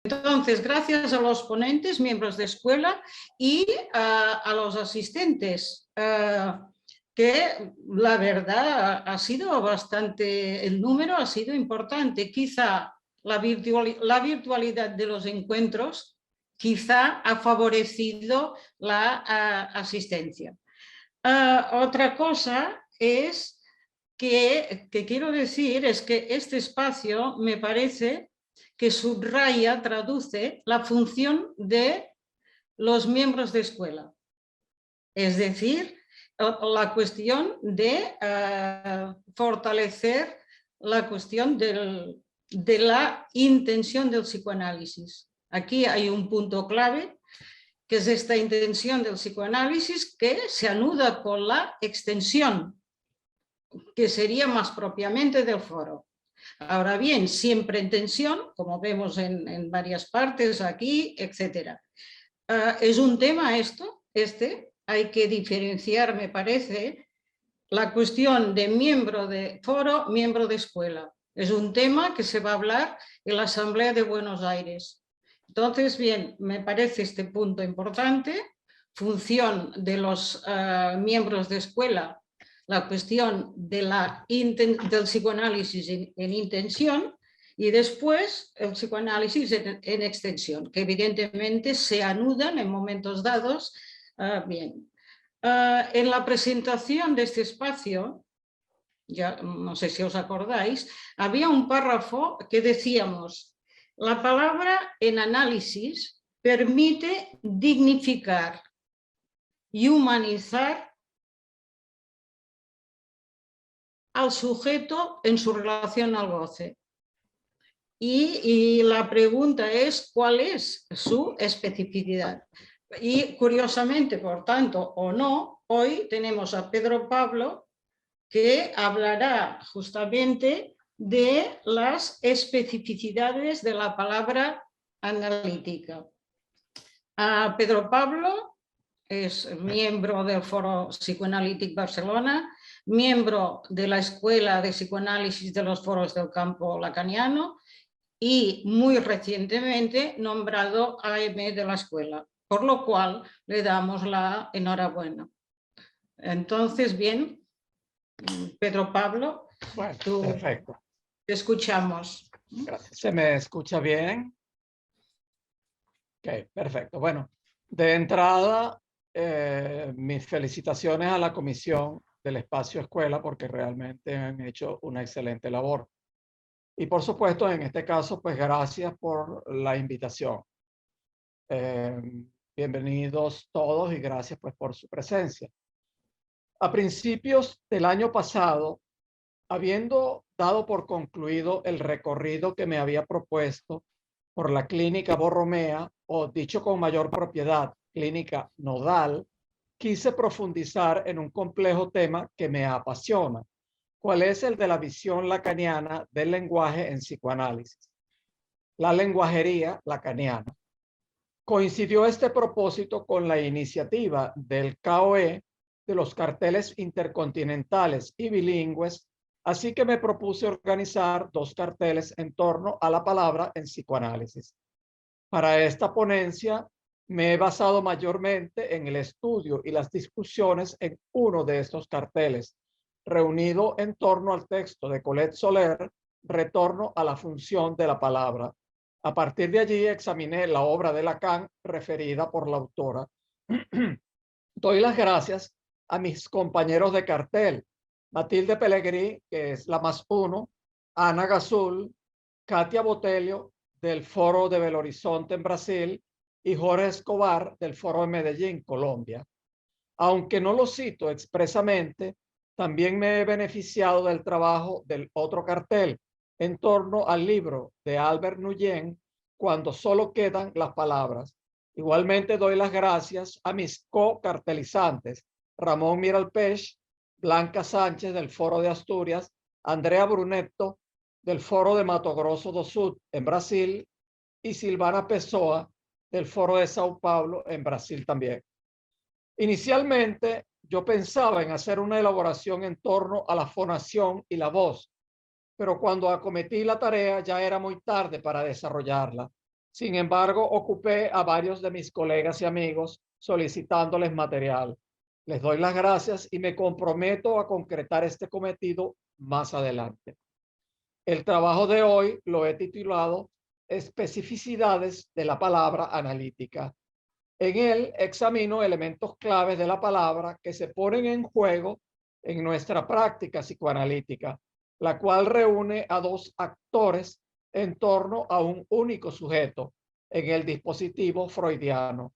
Entonces, gracias a los ponentes, miembros de escuela y a los asistentes, que la verdad ha sido bastante, el número ha sido importante. Quizá la virtualidad de los encuentros quizá ha favorecido la asistencia. Otra cosa es que quiero decir es que este espacio me parece que subraya, traduce la función de los miembros de escuela. Es decir, la cuestión de fortalecer la cuestión de la intención del psicoanálisis. Aquí hay un punto clave, que es esta intención del psicoanálisis que se anuda con la extensión, que sería más propiamente del foro. Ahora bien, siempre en tensión, como vemos en varias partes aquí, etc. Es un tema hay que diferenciar, me parece, la cuestión de miembro de foro, miembro de escuela. Es un tema que se va a hablar en la Asamblea de Buenos Aires. Entonces, bien, me parece este punto importante, función de los miembros de escuela, la cuestión del psicoanálisis en intención y después el psicoanálisis en extensión, que evidentemente se anudan en momentos dados. Bien. En la presentación de este espacio, ya no sé si os acordáis, había un párrafo que decíamos: la palabra en análisis permite dignificar y humanizar al sujeto en su relación al goce. Y la pregunta es, ¿cuál es su especificidad? Y curiosamente, por tanto, o no, hoy tenemos a Pedro Pablo, que hablará justamente de las especificidades de la palabra analítica. Pedro Pablo es miembro del Foro Psicoanalític Barcelona, miembro de la Escuela de Psicoanálisis de los Foros del Campo Lacaniano y muy recientemente nombrado AM de la escuela, por lo cual le damos la enhorabuena. Entonces, bien, Pedro Pablo, bueno, tú perfecto. te escuchamos. Gracias. ¿Se me escucha bien? Ok, perfecto. Bueno, de entrada, mis felicitaciones a la Comisión del Espacio Escuela porque realmente han hecho una excelente labor. Y por supuesto, en este caso, pues gracias por la invitación. Bienvenidos todos y gracias pues por su presencia. A principios del año pasado, habiendo dado por concluido el recorrido que me había propuesto por la clínica Borromea, o dicho con mayor propiedad, clínica nodal, quise profundizar en un complejo tema que me apasiona, cuál es el de la visión lacaniana del lenguaje en psicoanálisis, la lenguajería lacaniana. Coincidió este propósito con la iniciativa del CAOE de los carteles intercontinentales y bilingües, así que me propuse organizar 2 carteles en torno a la palabra en psicoanálisis. Para esta ponencia me he basado mayormente en el estudio y las discusiones en uno de estos carteles, reunido en torno al texto de Colette Soler, Retorno a la función de la palabra. A partir de allí examiné la obra de Lacan referida por la autora. Doy las gracias a mis compañeros de cartel, Matilde Pellegrí, que es la +1, Ana Gazul, Katia Botelho, del Foro de Belo Horizonte en Brasil, y Jorge Escobar, del Foro de Medellín, Colombia. Aunque no lo cito expresamente, también me he beneficiado del trabajo del otro cartel en torno al libro de Albert Nguyen, Cuando solo quedan las palabras. Igualmente doy las gracias a mis co-cartelizantes, Ramón Miralpeix, Blanca Sánchez del Foro de Asturias, Andrea Brunetto del Foro de Mato Grosso do Sul en Brasil y Silvana Pessoa del Foro de Sao Paulo en Brasil también. Inicialmente, yo pensaba en hacer una elaboración en torno a la fonación y la voz, pero cuando acometí la tarea ya era muy tarde para desarrollarla. Sin embargo, ocupé a varios de mis colegas y amigos solicitándoles material. Les doy las gracias y me comprometo a concretar este cometido más adelante. El trabajo de hoy lo he titulado Especificidades de la palabra analítica. En él examino elementos claves de la palabra que se ponen en juego en nuestra práctica psicoanalítica, la cual reúne a dos actores en torno a un único sujeto en el dispositivo freudiano.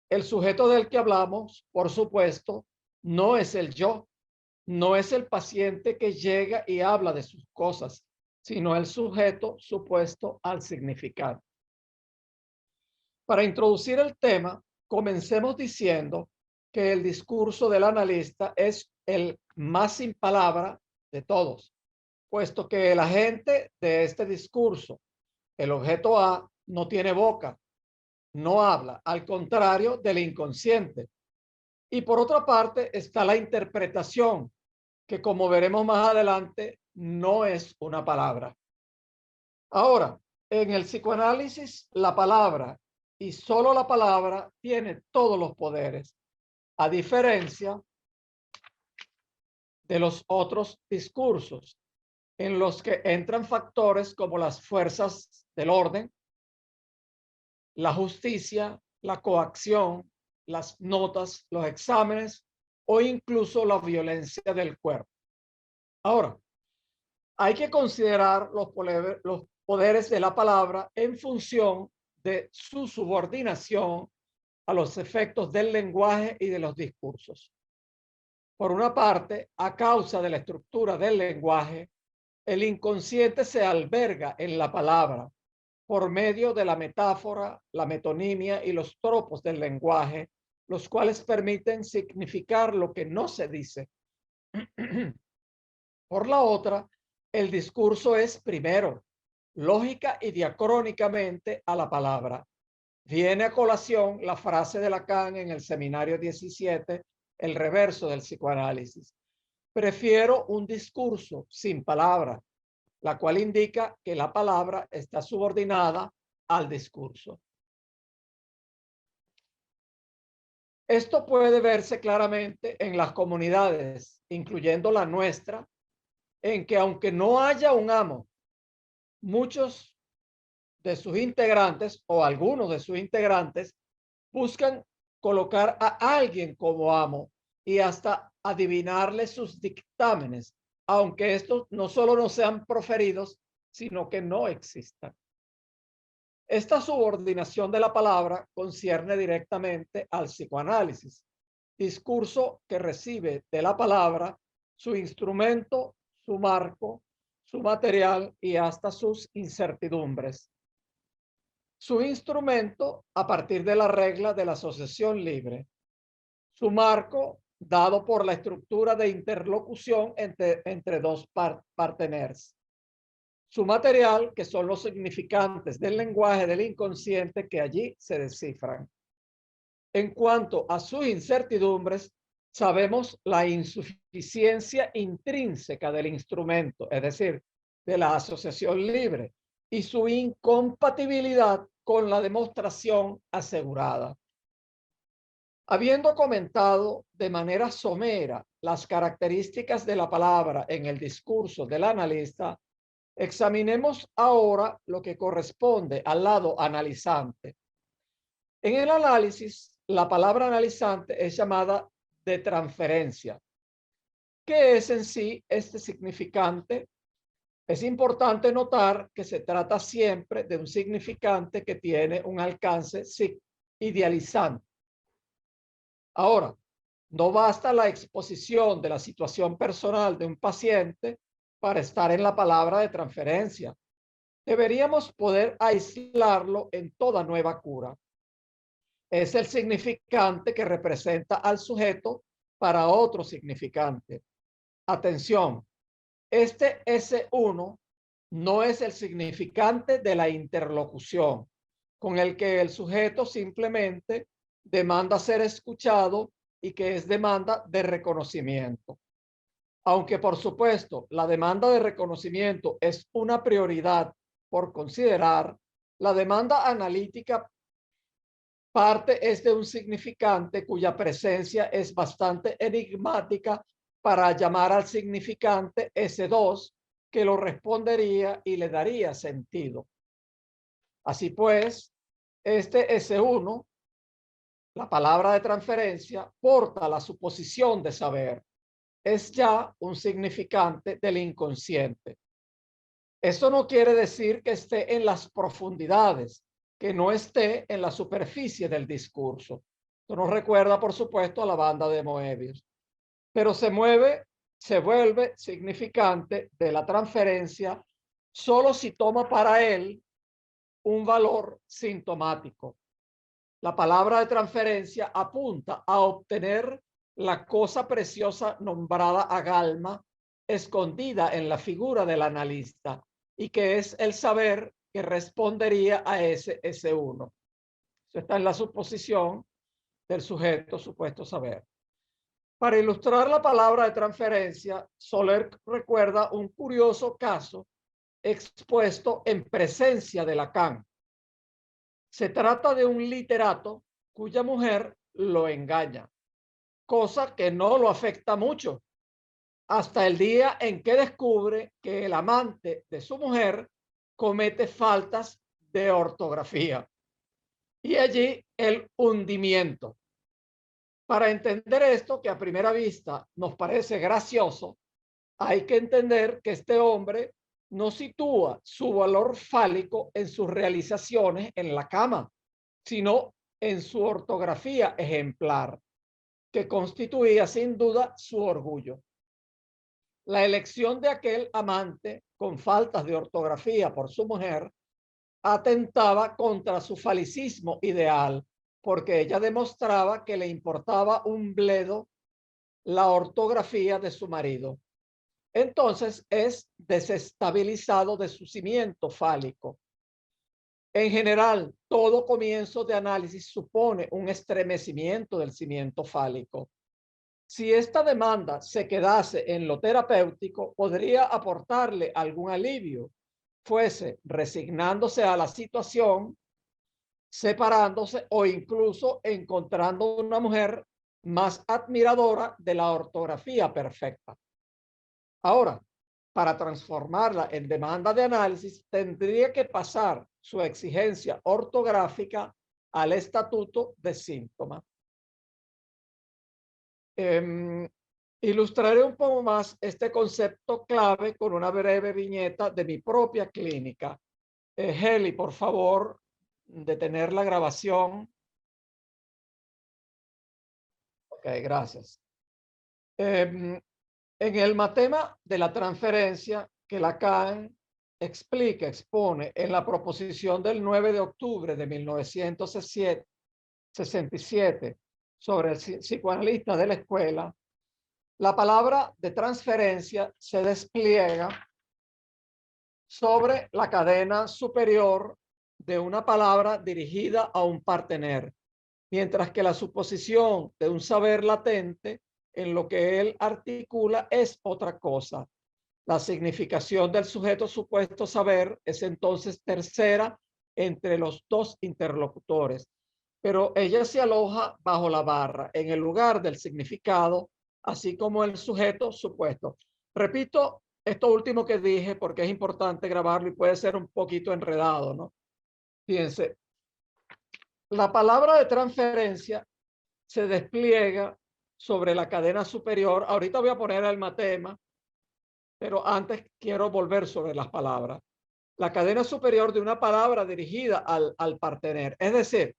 El sujeto del que hablamos, por supuesto, no es el yo, no es el paciente que llega y habla de sus cosas, sino el sujeto supuesto al significante. Para introducir el tema, comencemos diciendo que el discurso del analista es el más sin palabra de todos, puesto que el agente de este discurso, el objeto A, no tiene boca, no habla, al contrario del inconsciente. Y por otra parte está la interpretación, que como veremos más adelante, no es una palabra. Ahora, en el psicoanálisis, la palabra y solo la palabra tiene todos los poderes, a diferencia de los otros discursos en los que entran factores como las fuerzas del orden, la justicia, la coacción, las notas, los exámenes o incluso la violencia del cuerpo. Ahora, hay que considerar los poderes de la palabra en función de su subordinación a los efectos del lenguaje y de los discursos. Por una parte, a causa de la estructura del lenguaje, el inconsciente se alberga en la palabra por medio de la metáfora, la metonimia y los tropos del lenguaje, los cuales permiten significar lo que no se dice. Por la otra, el discurso es primero, lógica y diacrónicamente a la palabra. Viene a colación la frase de Lacan en el seminario 17, el reverso del psicoanálisis. Prefiero un discurso sin palabra, la cual indica que la palabra está subordinada al discurso. Esto puede verse claramente en las comunidades, incluyendo la nuestra, en que aunque no haya un amo, muchos de sus integrantes o algunos de sus integrantes buscan colocar a alguien como amo y hasta adivinarle sus dictámenes, aunque estos no solo no sean proferidos, sino que no existan. Esta subordinación de la palabra concierne directamente al psicoanálisis, discurso que recibe de la palabra su instrumento, su marco, su material y hasta sus incertidumbres. Su instrumento a partir de la regla de la asociación libre. Su marco dado por la estructura de interlocución entre dos parteners. Su material, que son los significantes del lenguaje del inconsciente que allí se descifran. En cuanto a sus incertidumbres, sabemos la insuficiencia intrínseca del instrumento, es decir, de la asociación libre, y su incompatibilidad con la demostración asegurada. Habiendo comentado de manera somera las características de la palabra en el discurso del analista, examinemos ahora lo que corresponde al lado analizante. En el análisis, la palabra analizante es llamada de transferencia. ¿Qué es en sí este significante? Es importante notar que se trata siempre de un significante que tiene un alcance idealizante. Ahora, no basta la exposición de la situación personal de un paciente para estar en la palabra de transferencia. Deberíamos poder aislarlo en toda nueva cura. Es el significante que representa al sujeto para otro significante. Atención, este S1 no es el significante de la interlocución, con el que el sujeto simplemente demanda ser escuchado y que es demanda de reconocimiento. Aunque, por supuesto, la demanda de reconocimiento es una prioridad por considerar, La demanda analítica parte es de un significante cuya presencia es bastante enigmática para llamar al significante S2 que lo respondería y le daría sentido. Así pues, este S1, la palabra de transferencia, porta la suposición de saber. Es ya un significante del inconsciente. Esto no quiere decir que esté en las profundidades, que no esté en la superficie del discurso. Esto nos recuerda, por supuesto, a la banda de Moebius. Pero se vuelve significante de la transferencia solo si toma para él un valor sintomático. La palabra de transferencia apunta a obtener la cosa preciosa nombrada agalma, escondida en la figura del analista, y que es el saber que respondería a ese S1. Eso está en la suposición del sujeto supuesto saber. Para ilustrar la palabra de transferencia, Soler recuerda un curioso caso expuesto en presencia de Lacan. Se trata de un literato cuya mujer lo engaña, cosa que no lo afecta mucho, hasta el día en que descubre que el amante de su mujer comete faltas de ortografía. Y allí el hundimiento. Para entender esto, que a primera vista nos parece gracioso, hay que entender que este hombre no sitúa su valor fálico en sus realizaciones en la cama, sino en su ortografía ejemplar, que constituía sin duda su orgullo. La elección de aquel amante con faltas de ortografía por su mujer atentaba contra su falicismo ideal, porque ella demostraba que le importaba un bledo la ortografía de su marido. Entonces es desestabilizado de su cimiento fálico. En general, todo comienzo de análisis supone un estremecimiento del cimiento fálico. Si esta demanda se quedase en lo terapéutico, podría aportarle algún alivio, fuese resignándose a la situación, separándose o incluso encontrando una mujer más admiradora de la ortografía perfecta. Ahora, para transformarla en demanda de análisis, tendría que pasar su exigencia ortográfica al estatuto de síntoma. Ilustraré un poco más este concepto clave con una breve viñeta de mi propia clínica. Heli, por favor, detener la grabación. Ok, gracias. En el matema de la transferencia que Lacan expone en la proposición del 9 de octubre de 1967 sobre el psicoanalista de la escuela, la palabra de transferencia se despliega sobre la cadena superior de una palabra dirigida a un partener, mientras que la suposición de un saber latente en lo que él articula es otra cosa. La significación del sujeto supuesto saber es entonces tercera entre los dos interlocutores, pero ella se aloja bajo la barra, en el lugar del significado, así como el sujeto supuesto. Repito esto último que dije porque es importante grabarlo y puede ser un poquito enredado, ¿no? Fíjense, la palabra de transferencia se despliega sobre la cadena superior. Ahorita voy a poner el matema, pero antes quiero volver sobre las palabras. La cadena superior de una palabra dirigida al partener. Es decir,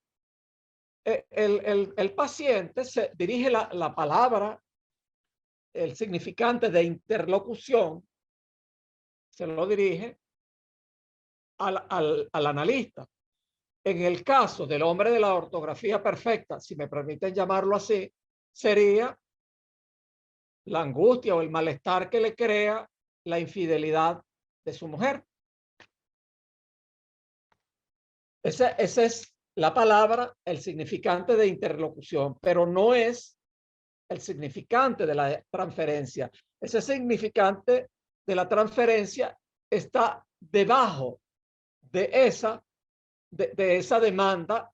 el paciente se dirige la palabra, el significante de interlocución, se lo dirige al analista. En el caso del hombre de la ortografía perfecta, si me permiten llamarlo así, sería la angustia o el malestar que le crea la infidelidad de su mujer. Esa es la palabra, el significante de interlocución, pero no es el significante de la transferencia. Ese significante de la transferencia está debajo de esa de esa demanda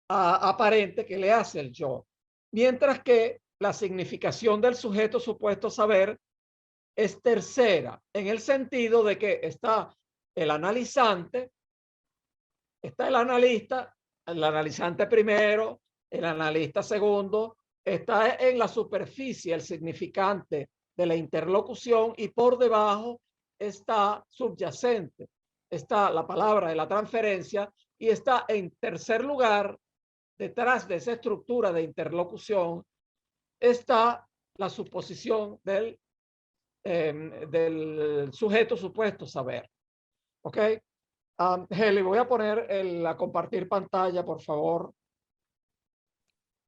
aparente que le hace el yo. Mientras que la significación del sujeto supuesto saber es tercera, en el sentido de que está el analizante, está el analista, el analizante primero, el analista segundo, está en la superficie el significante de la interlocución y por debajo está subyacente, está la palabra de la transferencia y está en tercer lugar, detrás de esa estructura de interlocución, está la suposición del sujeto supuesto saber. ¿Ok? Heli, voy a poner a compartir pantalla, por favor.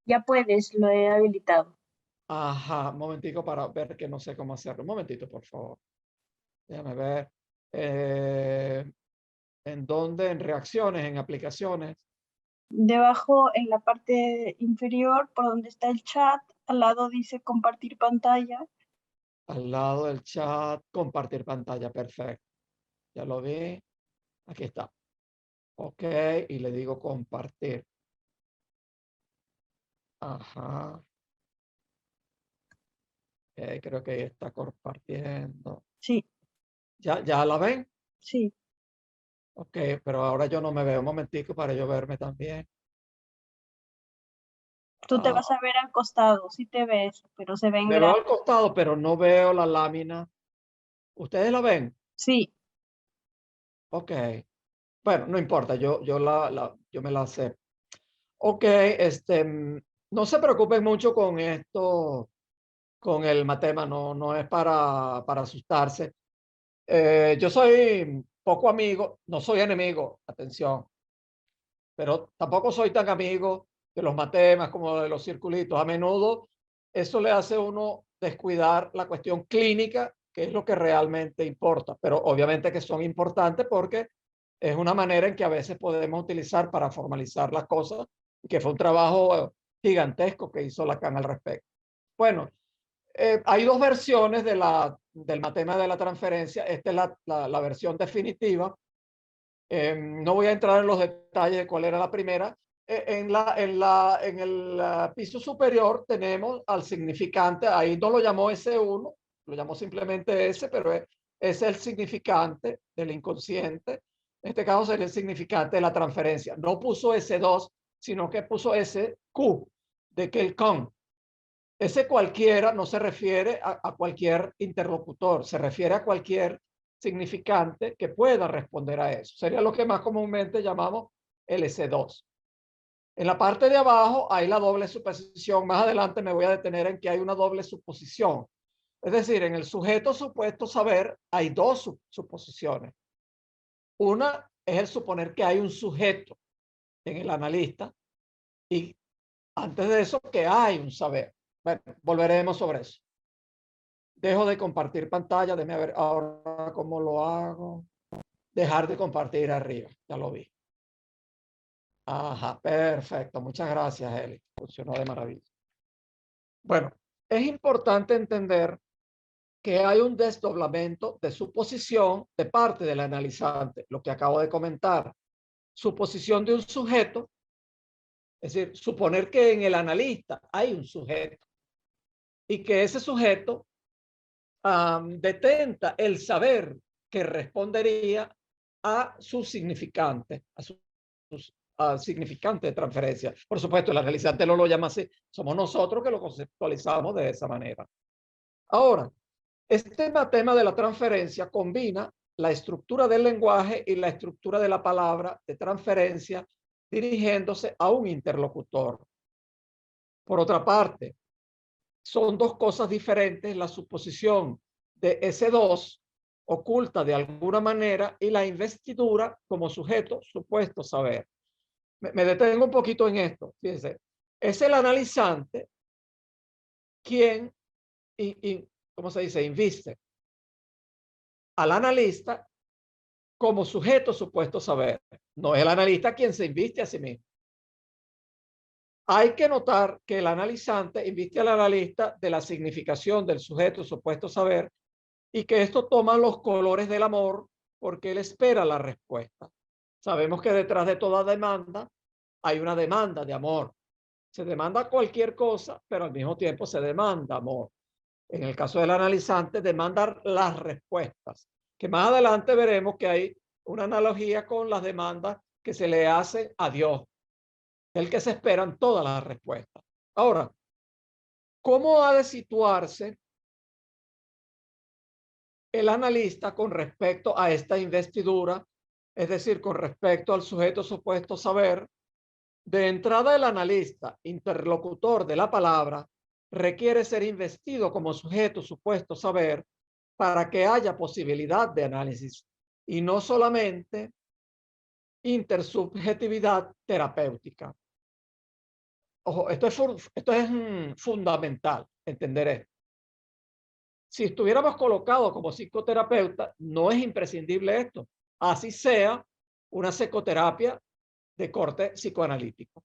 Ya puedes, lo he habilitado. Ajá, un momentico para ver que no sé cómo hacerlo. Un momentito, por favor. Déjame ver. ¿En dónde? En reacciones, en aplicaciones. Debajo, en la parte inferior, por donde está el chat, al lado dice compartir pantalla. Al lado del chat, compartir pantalla. Perfecto. Ya lo vi. Aquí está. Ok, y le digo compartir. Ajá. Creo que está compartiendo. Sí, ¿Ya la ven? sí. Ok, pero ahora yo no me veo. Un momentico para yo verme también. Tú te vas a ver al costado, sí te ves, pero se ven Me veo al grandes. costado, pero no veo la lámina. ¿Ustedes la ven? Sí, Ok. Bueno, no importa, yo me la sé. Ok, no se preocupen mucho con esto, con el matema, no es para asustarse. Yo soy poco amigo, no soy enemigo, atención, pero tampoco soy tan amigo de los matemas como de los circulitos. A menudo eso le hace a uno descuidar la cuestión clínica, que es lo que realmente importa, pero obviamente que son importantes porque es una manera en que a veces podemos utilizar para formalizar las cosas, y que fue un trabajo gigantesco que hizo Lacan al respecto. Bueno, hay dos versiones del matema de la transferencia. Esta es la versión definitiva. No voy a entrar en los detalles de cuál era la primera. En el piso superior tenemos al significante, ahí no lo llamó S1, lo llamó simplemente S, pero es el significante del inconsciente. En este caso sería el significante de la transferencia. No puso S2, sino que puso SQ, de que el con. Ese cualquiera no se refiere a cualquier interlocutor, se refiere a cualquier significante que pueda responder a eso. Sería lo que más comúnmente llamamos el S2. En la parte de abajo hay la doble suposición. Más adelante me voy a detener en que hay una doble suposición. Es decir, en el sujeto supuesto saber hay dos suposiciones. Una es el suponer que hay un sujeto en el analista y antes de eso que hay un saber. Bueno, volveremos sobre eso. Dejo de compartir pantalla. Déjame ver ahora cómo lo hago. Dejar de compartir arriba. Ya lo vi. Ajá, perfecto. Muchas gracias, Eli. Funcionó de maravilla. Bueno, es importante entender que hay un desdoblamiento de suposición de parte del analizante, lo que acabo de comentar. Suposición de un sujeto, es decir, suponer que en el analista hay un sujeto y que ese sujeto detenta el saber que respondería a su significante, a su significante de transferencia. Por supuesto, el analizante no lo llama así, somos nosotros que lo conceptualizamos de esa manera. Ahora, este tema de la transferencia combina la estructura del lenguaje y la estructura de la palabra de transferencia dirigiéndose a un interlocutor. Por otra parte, son dos cosas diferentes, la suposición de S2 oculta de alguna manera y la investidura como sujeto supuesto saber. Me detengo un poquito en esto. Fíjense, es el analizante quien, ¿cómo se dice? Inviste al analista como sujeto supuesto saber. No es el analista quien se inviste a sí mismo. Hay que notar que el analizante inviste al analista de la significación del sujeto supuesto saber y que esto toma los colores del amor porque él espera la respuesta. Sabemos que detrás de toda demanda hay una demanda de amor. Se demanda cualquier cosa, pero al mismo tiempo se demanda amor. En el caso del analizante, demanda las respuestas, que más adelante veremos que hay una analogía con las demandas que se le hace a Dios, el que se esperan todas las respuestas. Ahora, ¿cómo ha de situarse el analista con respecto a esta investidura? Es decir, con respecto al sujeto supuesto saber. De entrada, el analista, interlocutor de la palabra, requiere ser investido como sujeto supuesto saber para que haya posibilidad de análisis y no solamente intersubjetividad terapéutica. Ojo, esto es fundamental entender esto. Si estuviéramos colocados como psicoterapeuta, no es imprescindible esto. Así sea una psicoterapia de corte psicoanalítico.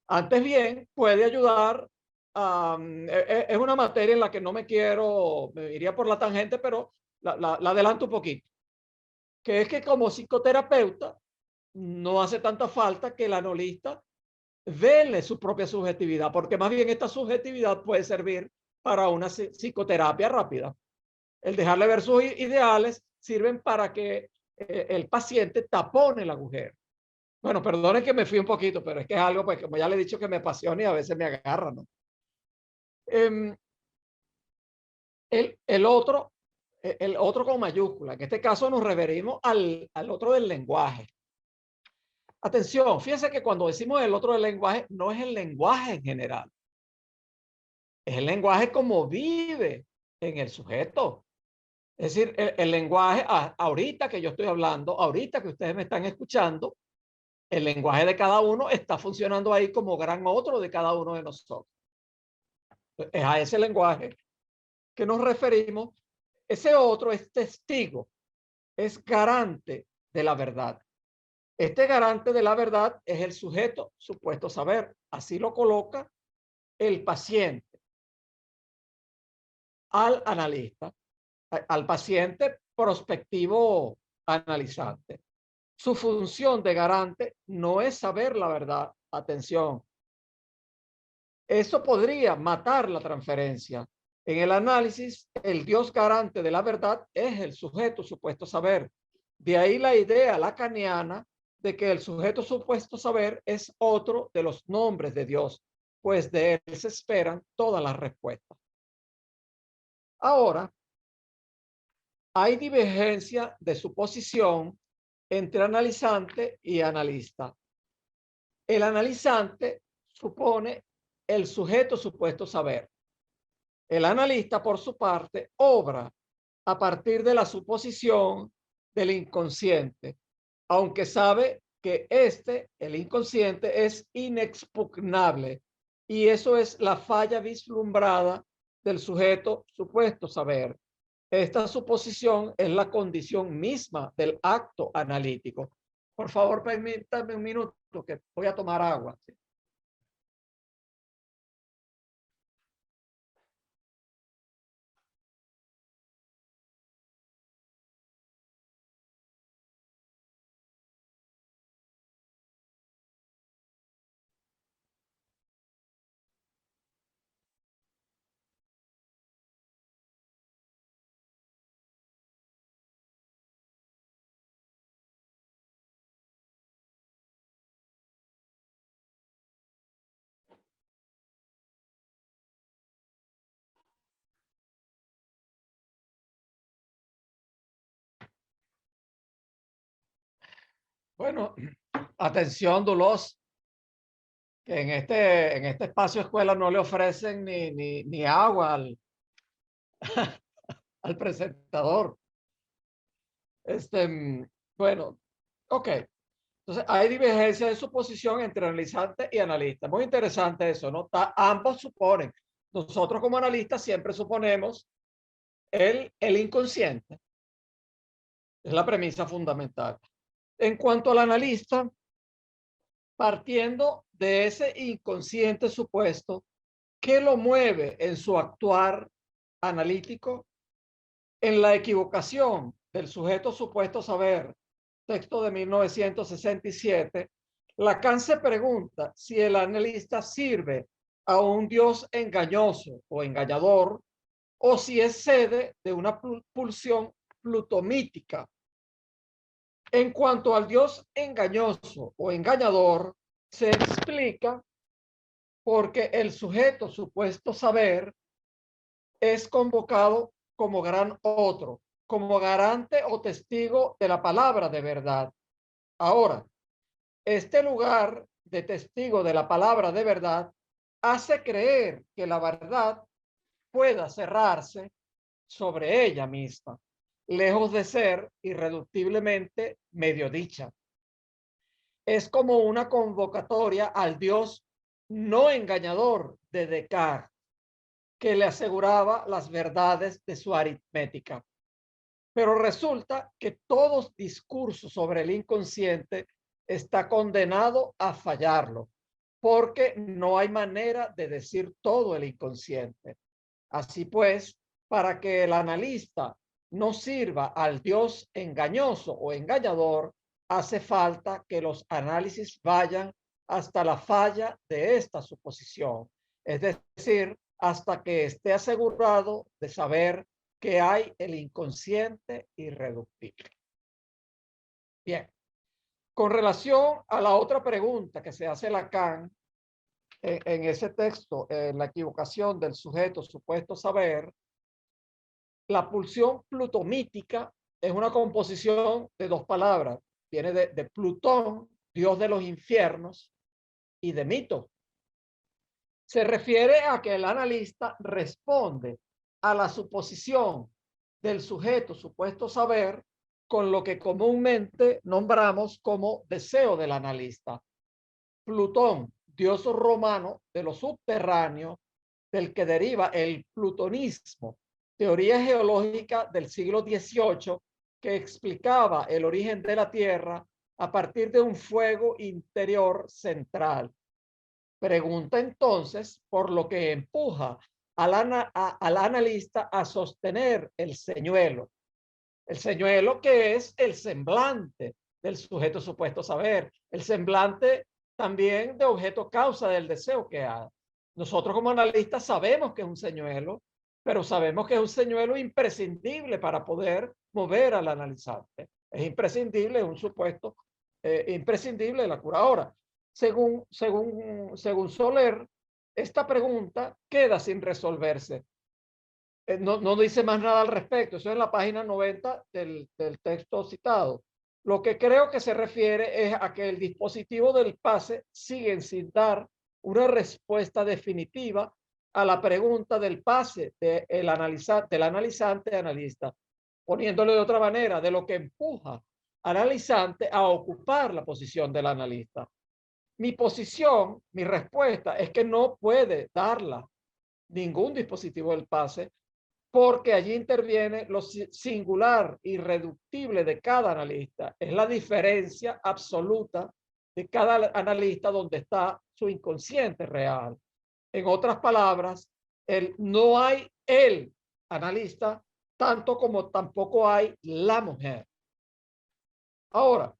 Antes bien, puede ayudar a... es una materia en la que no me iría por la tangente, pero la adelanto un poquito. Que es que como psicoterapeuta no hace tanta falta que el analista vele su propia subjetividad, porque más bien esta subjetividad puede servir para una psicoterapia rápida. El dejarle ver sus ideales sirven para que el paciente tapone el agujero. Bueno, perdonen que me fui un poquito, pero es que es algo, pues, como ya le he dicho, que me apasiona y a veces me agarra, ¿no? El otro con mayúscula. En este caso nos referimos al otro del lenguaje. Atención, fíjense que cuando decimos el otro del lenguaje, no es el lenguaje en general. Es el lenguaje como vive en el sujeto. Es decir, el lenguaje, ahorita que yo estoy hablando, ahorita que ustedes me están escuchando, el lenguaje de cada uno está funcionando ahí como gran otro de cada uno de nosotros. Es a ese lenguaje que nos referimos. Ese otro es testigo, es garante de la verdad. Este garante de la verdad es el sujeto supuesto saber. Así lo coloca el paciente al analista, al paciente prospectivo analizante. Su función de garante no es saber la verdad. Atención. Eso podría matar la transferencia. En el análisis, el Dios garante de la verdad es el sujeto supuesto saber. De ahí la idea lacaniana de que el sujeto supuesto saber es otro de los nombres de Dios, pues de él se esperan todas las respuestas. Ahora, hay divergencia de suposición entre analizante y analista. El analizante supone el sujeto supuesto saber. El analista, por su parte, obra a partir de la suposición del inconsciente, aunque sabe que el inconsciente, es inexpugnable, y eso es la falla vislumbrada del sujeto supuesto saber. Esta suposición es la condición misma del acto analítico. Por favor, permítanme un minuto que voy a tomar agua. ¿Sí? Bueno, atención, Dulos, que en este espacio escuela no le ofrecen ni agua al presentador. Bueno, ok. Entonces, hay divergencia de suposición entre analizante y analista. Muy interesante eso, ¿no? Ambos suponen. Nosotros como analistas siempre suponemos el inconsciente. Es la premisa fundamental. En cuanto al analista, partiendo de ese inconsciente supuesto, ¿qué lo mueve en su actuar analítico? En la equivocación del sujeto supuesto saber texto de 1967, Lacan se pregunta si el analista sirve a un Dios engañoso o engañador, o si es sede de una pulsión plutomítica. En cuanto al Dios engañoso o engañador, se explica porque el sujeto supuesto saber es convocado como gran otro, como garante o testigo de la palabra de verdad. Ahora, este lugar de testigo de la palabra de verdad hace creer que la verdad pueda cerrarse sobre ella misma, lejos de ser irreductiblemente medio dicha. Es como una convocatoria al Dios no engañador de Descartes, que le aseguraba las verdades de su aritmética. Pero resulta que todo discurso sobre el inconsciente está condenado a fallarlo, porque no hay manera de decir todo el inconsciente. Así pues, para que el analista no sirva al Dios engañoso o engañador, hace falta que los análisis vayan hasta la falla de esta suposición, es decir, hasta que esté asegurado de saber que hay el inconsciente irreductible. Bien, con relación a la otra pregunta que se hace Lacan en ese texto, la equivocación del sujeto supuesto saber, la pulsión plutomítica es una composición de dos palabras. Viene de Plutón, dios de los infiernos, y de mito. Se refiere a que el analista responde a la suposición del sujeto supuesto saber con lo que comúnmente nombramos como deseo del analista. Plutón, dios romano de lo subterráneo, del que deriva el plutonismo, teoría geológica del siglo XVIII que explicaba el origen de la Tierra a partir de un fuego interior central. Pregunta entonces por lo que empuja al analista a sostener el señuelo. El señuelo que es el semblante del sujeto supuesto saber, el semblante también de objeto causa del deseo que hay. Nosotros como analistas sabemos que es un señuelo, pero sabemos que es un señuelo imprescindible para poder mover al analizante. Es imprescindible, es un supuesto imprescindible de la cura. Ahora, según Soler, esta pregunta queda sin resolverse. No dice más nada al respecto. Eso es en la página 90 del texto citado. Lo que creo que se refiere es a que el dispositivo del pase sigue sin dar una respuesta definitiva a la pregunta del pase del analizante analista, poniéndole de otra manera, de lo que empuja al analizante a ocupar la posición del analista. Mi posición, mi respuesta es que no puede darla ningún dispositivo del pase, porque allí interviene lo singular, irreductible de cada analista. Es la diferencia absoluta de cada analista donde está su inconsciente real. En otras palabras, no hay el analista, tanto como tampoco hay la mujer. Ahora,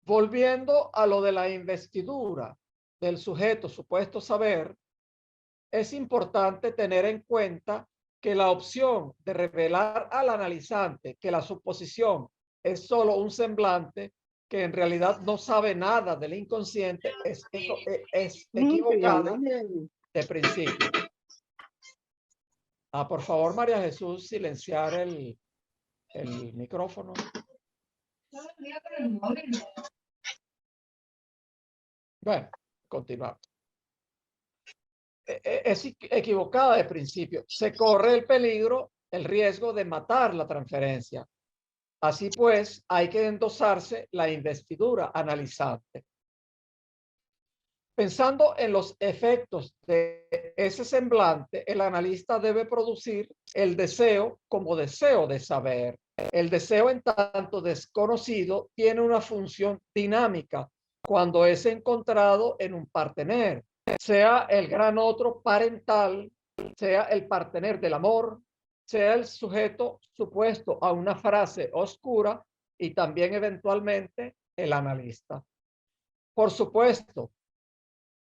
volviendo a lo de la investidura del sujeto supuesto saber, es importante tener en cuenta que la opción de revelar al analizante que la suposición es solo un semblante, que en realidad no sabe nada del inconsciente, es equivocada de principio. Por favor, María Jesús, silenciar el micrófono. Bueno, continuamos. Es equivocada de principio. Se corre el peligro, el riesgo de matar la transferencia. Así pues, hay que endosarse la investidura analizante. Pensando en los efectos de ese semblante, el analista debe producir el deseo como deseo de saber. El deseo, en tanto desconocido, tiene una función dinámica cuando es encontrado en un partener, sea el gran otro parental, sea el partener del amor, sea el sujeto supuesto a una frase oscura y también eventualmente el analista. Por supuesto,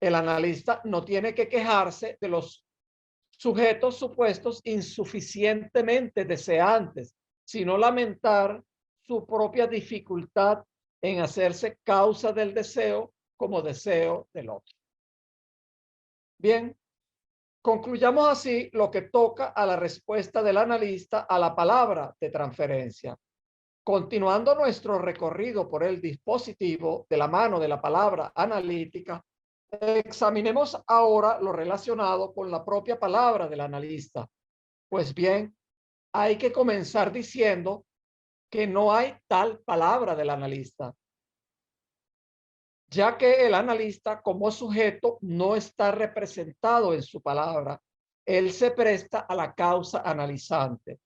el analista no tiene que quejarse de los sujetos supuestos insuficientemente deseantes, sino lamentar su propia dificultad en hacerse causa del deseo como deseo del otro. Bien, concluyamos así lo que toca a la respuesta del analista a la palabra de transferencia. Continuando nuestro recorrido por el dispositivo de la mano de la palabra analítica, examinemos ahora lo relacionado con la propia palabra del analista. Pues bien, hay que comenzar diciendo que no hay tal palabra del analista, ya que el analista como sujeto no está representado en su palabra. Él se presta a la causa analizante.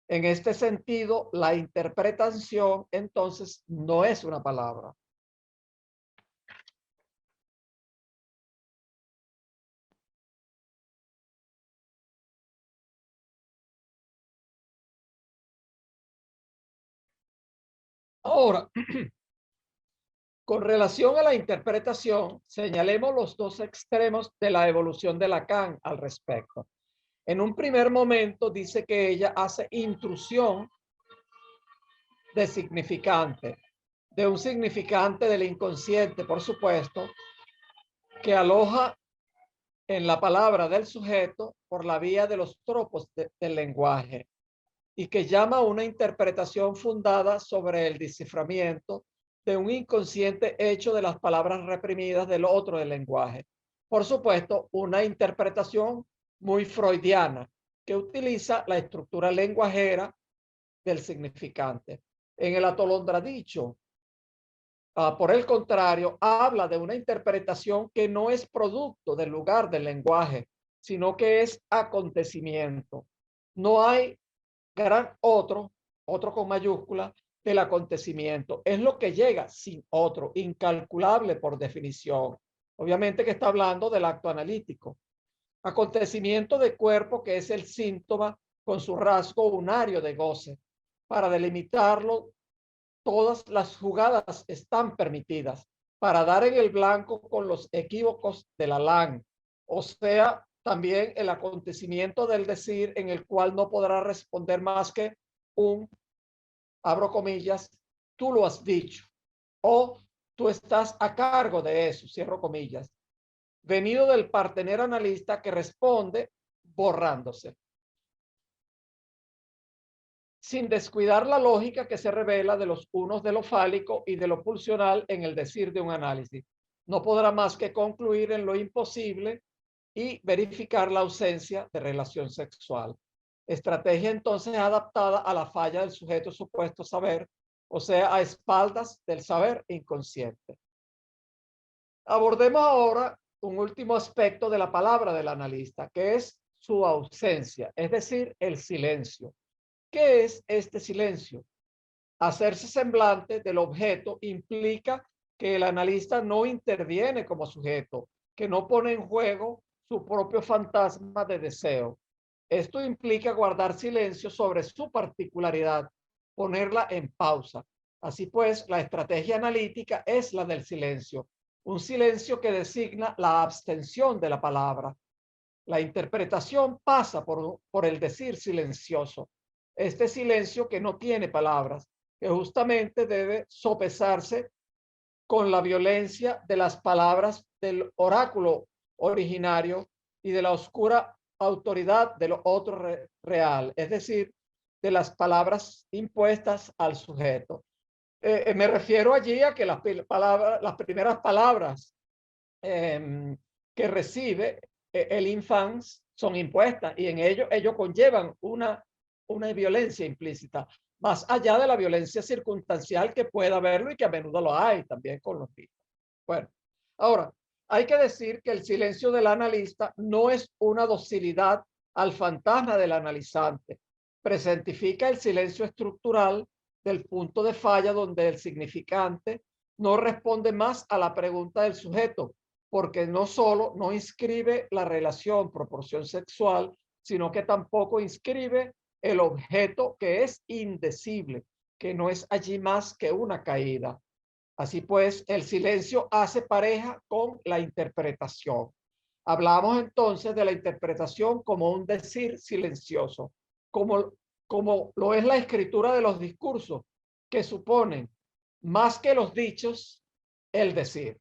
En este sentido, la interpretación entonces no es una palabra. Ahora, con relación a la interpretación, señalemos los dos extremos de la evolución de Lacan al respecto. En un primer momento dice que ella hace intrusión de significante, de un significante del inconsciente, por supuesto, que aloja en la palabra del sujeto por la vía de los tropos del lenguaje y que llama a una interpretación fundada sobre el desciframiento de un inconsciente hecho de las palabras reprimidas del otro del lenguaje. Por supuesto, una interpretación muy freudiana que utiliza la estructura lenguajera del significante. En el atolondradicho, por el contrario, habla de una interpretación que no es producto del lugar del lenguaje, sino que es acontecimiento. No hay gran otro con mayúscula, del acontecimiento. Es lo que llega sin otro, incalculable por definición. Obviamente que está hablando del acto analítico. Acontecimiento de cuerpo que es el síntoma con su rasgo unario de goce. Para delimitarlo, todas las jugadas están permitidas para dar en el blanco con los equívocos de la LAN, o sea, también el acontecimiento del decir en el cual no podrá responder más que un, abro comillas, tú lo has dicho, o tú estás a cargo de eso, cierro comillas, venido del partener analista que responde borrándose, sin descuidar la lógica que se revela de los unos de lo fálico y de lo pulsional en el decir de un análisis. No podrá más que concluir en lo imposible y verificar la ausencia de relación sexual. Estrategia entonces adaptada a la falla del sujeto supuesto saber, o sea, a espaldas del saber inconsciente. Abordemos ahora un último aspecto de la palabra del analista, que es su ausencia, es decir, el silencio. ¿Qué es este silencio? Hacerse semblante del objeto implica que el analista no interviene como sujeto, que no pone en juego su propio fantasma de deseo. Esto implica guardar silencio sobre su particularidad, ponerla en pausa. Así pues, la estrategia analítica es la del silencio, un silencio que designa la abstención de la palabra. La interpretación pasa por el decir silencioso, este silencio que no tiene palabras, que justamente debe sopesarse con la violencia de las palabras del oráculo originario y de la oscura autoridad de lo otro real, es decir, de las palabras impuestas al sujeto. Me refiero allí a que las primeras palabras que recibe el infante son impuestas y en ello conllevan una violencia implícita, más allá de la violencia circunstancial que pueda haberlo y que a menudo lo hay también con los niños. Bueno, ahora, hay que decir que el silencio del analista no es una docilidad al fantasma del analizante. Presentifica el silencio estructural del punto de falla donde el significante no responde más a la pregunta del sujeto, porque no solo no inscribe la relación proporción sexual, sino que tampoco inscribe el objeto que es indecible, que no es allí más que una caída. Así pues, el silencio hace pareja con la interpretación. Hablamos entonces de la interpretación como un decir silencioso, como lo es la escritura de los discursos, que suponen, más que los dichos, el decir.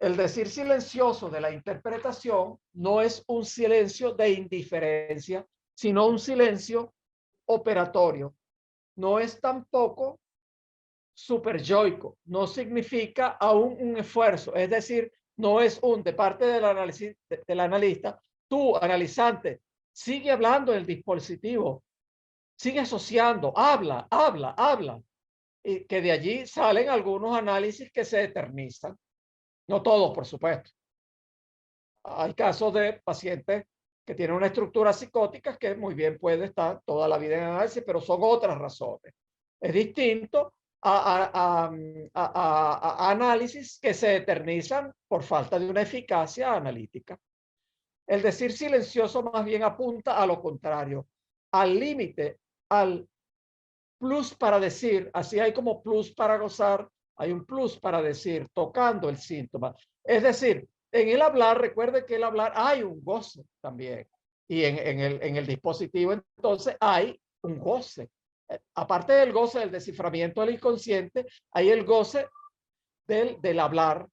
El decir silencioso de la interpretación no es un silencio de indiferencia, sino un silencio operatorio. No es tampoco superyoico, no significa aún un esfuerzo, es decir, no es de parte del análisis del analista, tú, analizante, sigue hablando del dispositivo, sigue asociando, habla, y que de allí salen algunos análisis que se eternizan. No todos, por supuesto. Hay casos de pacientes que tienen una estructura psicótica que muy bien puede estar toda la vida en análisis, pero son otras razones. Es distinto a análisis que se eternizan por falta de una eficacia analítica. El decir silencioso más bien apunta a lo contrario, al límite, al plus para decir, así hay como plus para gozar, hay un plus para decir, tocando el síntoma. Es decir, en el hablar, recuerde que el hablar hay un goce también. Y en el dispositivo entonces hay un goce. Aparte del goce del desciframiento del inconsciente, hay el goce del hablar.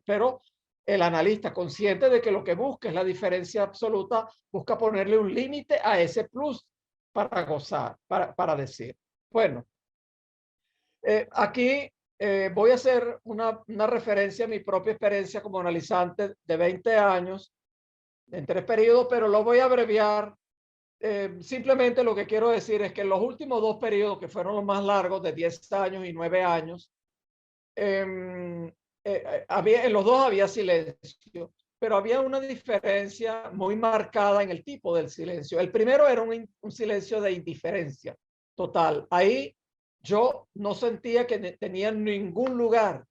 Pero el analista, consciente de que lo que busca es la diferencia absoluta, busca ponerle un límite a ese plus para gozar, para decir. Bueno, aquí voy a hacer una referencia a mi propia experiencia como analizante de 20 años en 3 periodos, pero lo voy a abreviar. Simplemente lo que quiero decir es que en los últimos 2 periodos, que fueron los más largos, de 10 años y 9 años, en los dos había silencio, pero había una diferencia muy marcada en el tipo del silencio. El primero era un silencio de indiferencia total. Ahí yo no sentía que tenía ningún lugar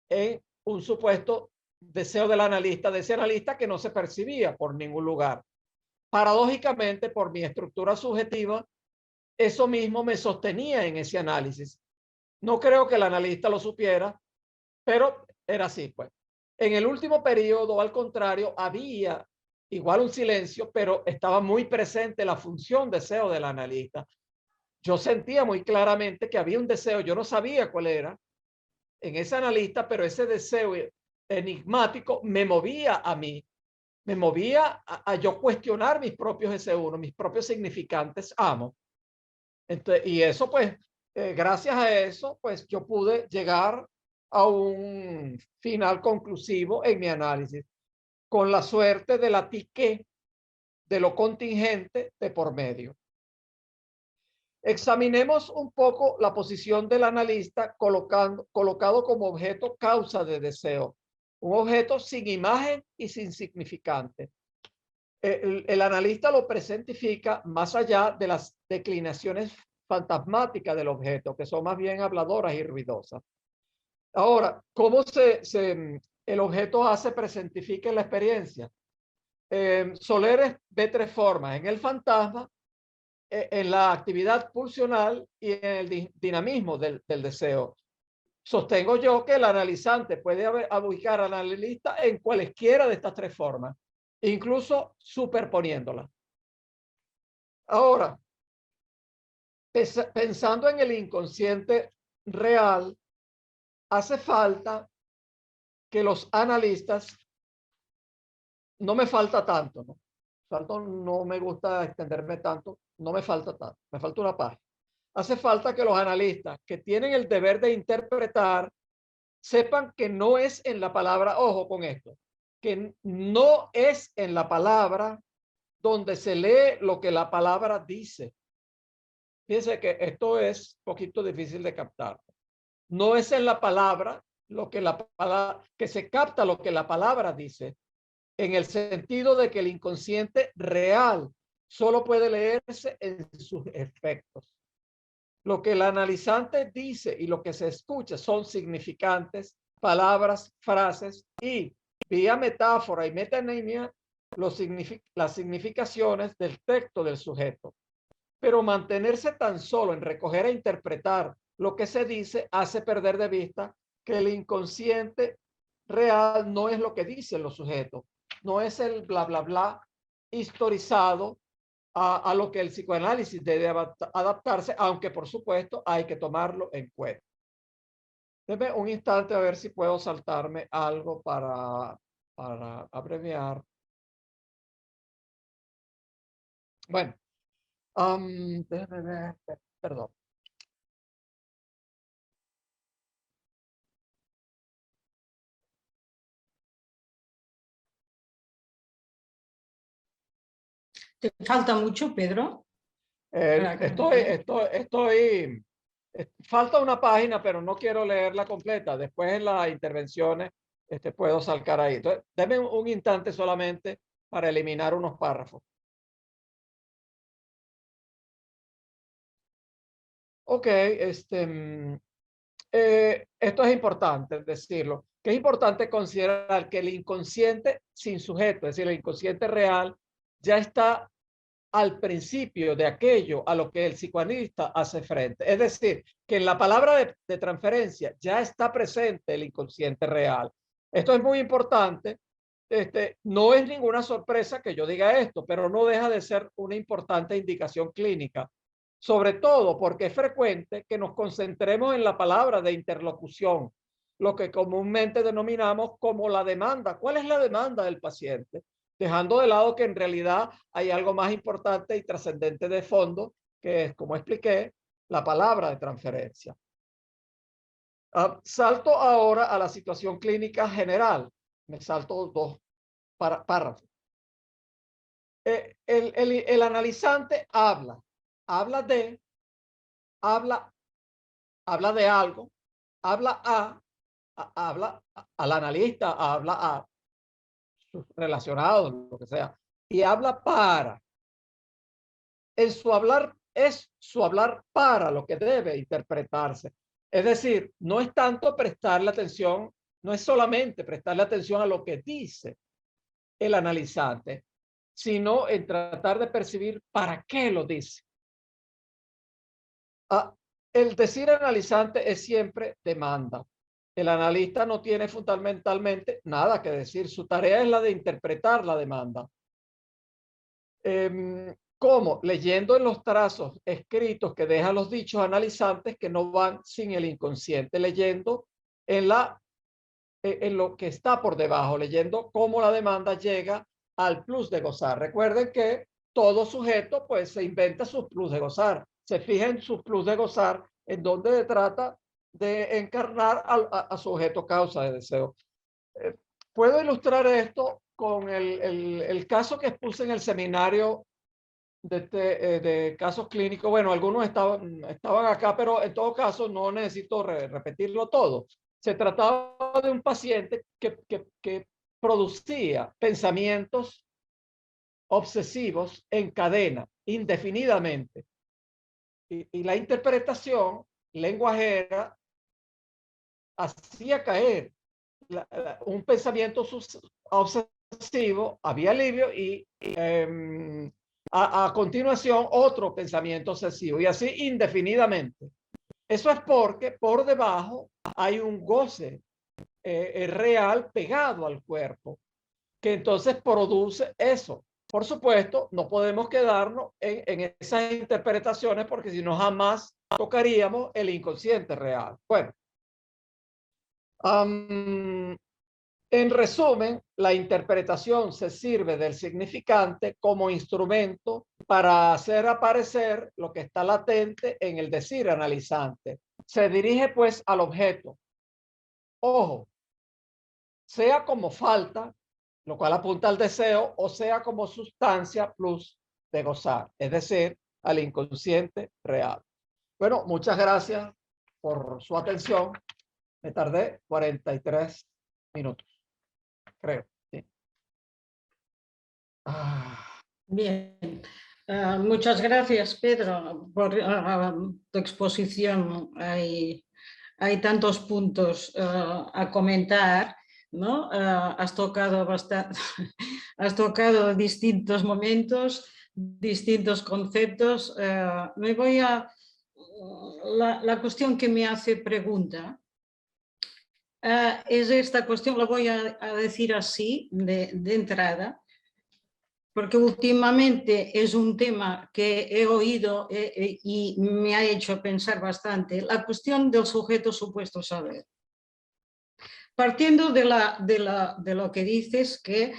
en un supuesto deseo del analista, de ese analista que no se percibía por ningún lugar. Paradójicamente, por mi estructura subjetiva, eso mismo me sostenía en ese análisis. No creo que el analista lo supiera, pero era así, pues. En el último periodo, al contrario, había igual un silencio, pero estaba muy presente la función deseo del analista. Yo sentía muy claramente que había un deseo, yo no sabía cuál era en ese analista, pero ese deseo enigmático me movía a mí, me movía a yo cuestionar mis propios S1, mis propios significantes amo. Entonces, y eso, pues, gracias a eso, pues yo pude llegar a un final conclusivo en mi análisis, con la suerte de la tique de lo contingente de por medio. Examinemos un poco la posición del analista colocado como objeto causa de deseo, un objeto sin imagen y sin significante. El analista lo presentifica más allá de las declinaciones fantasmáticas del objeto, que son más bien habladoras y ruidosas. Ahora, ¿cómo el objeto se presentifica en la experiencia? Soler ve 3 formas: en el fantasma, en la actividad pulsional y en el dinamismo del deseo. Sostengo yo que el analizante puede ubicar al analista en cualesquiera de estas 3 formas, incluso superponiéndolas. Ahora, pensando en el inconsciente real, hace falta que los analistas, no me falta tanto, ¿no? No me gusta extenderme tanto, no me falta tanto, me falta una página. Hace falta que los analistas que tienen el deber de interpretar sepan que no es en la palabra, ojo con esto, que no es en la palabra donde se lee lo que la palabra dice. Fíjense que esto es un poquito difícil de captar. No es en la palabra que se capta lo que la palabra dice, en el sentido de que el inconsciente real solo puede leerse en sus efectos. Lo que el analizante dice y lo que se escucha son significantes, palabras, frases y, vía metáfora y metonimia, las significaciones del texto del sujeto. pero mantenerse tan solo en recoger e interpretar lo que se dice hace perder de vista que el inconsciente real no es lo que dicen los sujetos, no es el bla, bla, bla historizado a lo que el psicoanálisis debe adaptarse, aunque por supuesto hay que tomarlo en cuenta. Deme un instante a ver si puedo saltarme algo para abreviar. Bueno, déjeme ver, perdón. ¿Te falta mucho, Pedro? Falta una página, pero no quiero leerla completa. Después en las intervenciones puedo salcar ahí. Entonces, deme un instante solamente para eliminar unos párrafos. Ok, esto es importante decirlo, que es importante considerar que el inconsciente sin sujeto, es decir, el inconsciente real, ya está al principio de aquello a lo que el psicoanalista hace frente. Es decir, que en la palabra de transferencia ya está presente el inconsciente real. Esto es muy importante. No es ninguna sorpresa que yo diga esto, pero no deja de ser una importante indicación clínica, sobre todo porque es frecuente que nos concentremos en la palabra de interlocución, lo que comúnmente denominamos como la demanda. ¿Cuál es la demanda del paciente? Dejando de lado que en realidad hay algo más importante y trascendente de fondo, que es, como expliqué, la palabra de transferencia. Salto ahora a la situación clínica general. Me salto dos párrafos. El analizante habla de algo, habla al analista, habla a relacionados, lo que sea, y habla para. En su hablar es su hablar para lo que debe interpretarse. Es decir, no es tanto prestarle atención, no es solamente prestarle atención a lo que dice el analizante, sino en tratar de percibir para qué lo dice. El decir analizante es siempre demanda. El analista no tiene fundamentalmente nada que decir. Su tarea es la de interpretar la demanda. ¿Cómo? Leyendo en los trazos escritos que dejan los dichos analizantes que no van sin el inconsciente, leyendo en lo que está por debajo, leyendo cómo la demanda llega al plus de gozar. Recuerden que todo sujeto pues se inventa sus plus de gozar, se fija en sus plus de gozar, en donde trata de encarnar a su objeto causa de deseo. Puedo ilustrar esto con el caso que expuse en el seminario de casos clínicos. Bueno, algunos estaban acá, pero en todo caso no necesito repetirlo todo. Se trataba de un paciente que producía pensamientos obsesivos en cadena, indefinidamente. Y la interpretación lenguajera hacía caer un pensamiento obsesivo, había alivio y a continuación otro pensamiento obsesivo y así indefinidamente. Eso es porque por debajo hay un goce real pegado al cuerpo que entonces produce eso. Por supuesto, no podemos quedarnos en esas interpretaciones porque si no jamás tocaríamos el inconsciente real. Bueno, en resumen, la interpretación se sirve del significante como instrumento para hacer aparecer lo que está latente en el decir analizante. Se dirige pues al objeto. Ojo, sea como falta, lo cual apunta al deseo, o sea como sustancia plus de gozar, es decir, al inconsciente real. Bueno, muchas gracias por su atención. Me tardé 43 minutos. Creo. Sí. Bien. Muchas gracias, Pedro, por tu exposición. Hay tantos puntos a comentar, ¿no? Has tocado distintos momentos distintos conceptos. Me voy a... La cuestión que me hace pregunta es esta cuestión, la voy a decir así de entrada, porque últimamente es un tema que he oído y me ha hecho pensar bastante, la cuestión del sujeto supuesto saber. Partiendo de lo que dices, que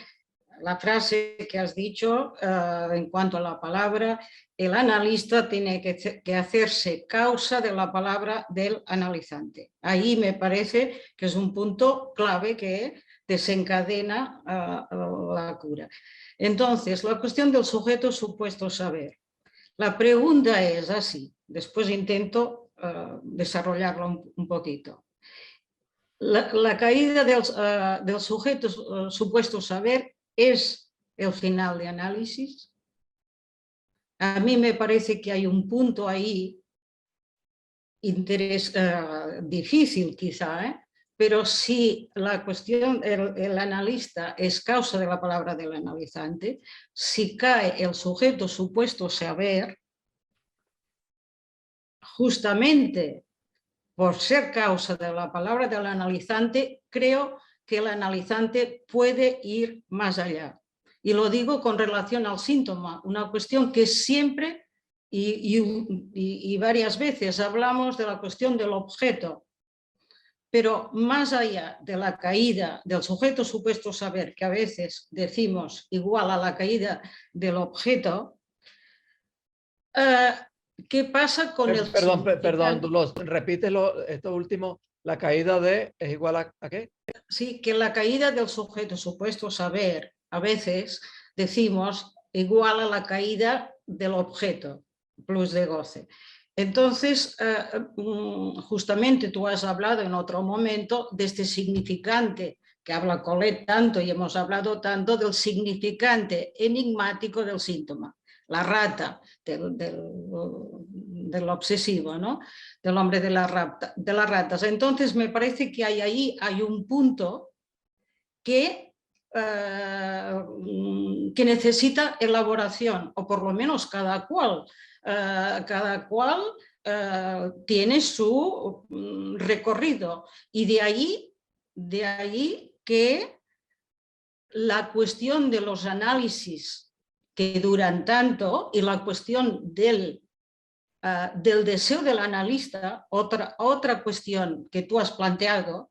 la frase que has dicho en cuanto a la palabra, el analista tiene que hacerse causa de la palabra del analizante. Ahí me parece que es un punto clave que desencadena la cura. Entonces, la cuestión del sujeto supuesto saber. La pregunta es así, después intento desarrollarla un poquito. La caída del sujeto supuesto saber es el final de análisis. A mí me parece que hay un punto ahí difícil quizá, pero si la cuestión, el analista es causa de la palabra del analizante, si cae el sujeto supuesto saber, justamente por ser causa de la palabra del analizante, creo que el analizante puede ir más allá. Y lo digo con relación al síntoma, una cuestión que siempre y varias veces hablamos de la cuestión del objeto, pero más allá de la caída del sujeto supuesto saber, que a veces decimos igual a la caída del objeto, ¿qué pasa con el Perdón, Dolores, repítelo, esto último, la caída de es igual a ¿qué? Sí, que la caída del sujeto supuesto saber, a veces decimos igual a la caída del objeto, plus de goce. Entonces, justamente tú has hablado en otro momento de este significante que habla Colette tanto y hemos hablado tanto del significante enigmático del síntoma, la rata del obsesivo, ¿no? Del hombre de las ratas. Entonces me parece que ahí hay un punto que necesita elaboración, o por lo menos cada cual tiene su recorrido. Y de ahí que la cuestión de los análisis que duran tanto y la cuestión del deseo del analista, otra cuestión que tú has planteado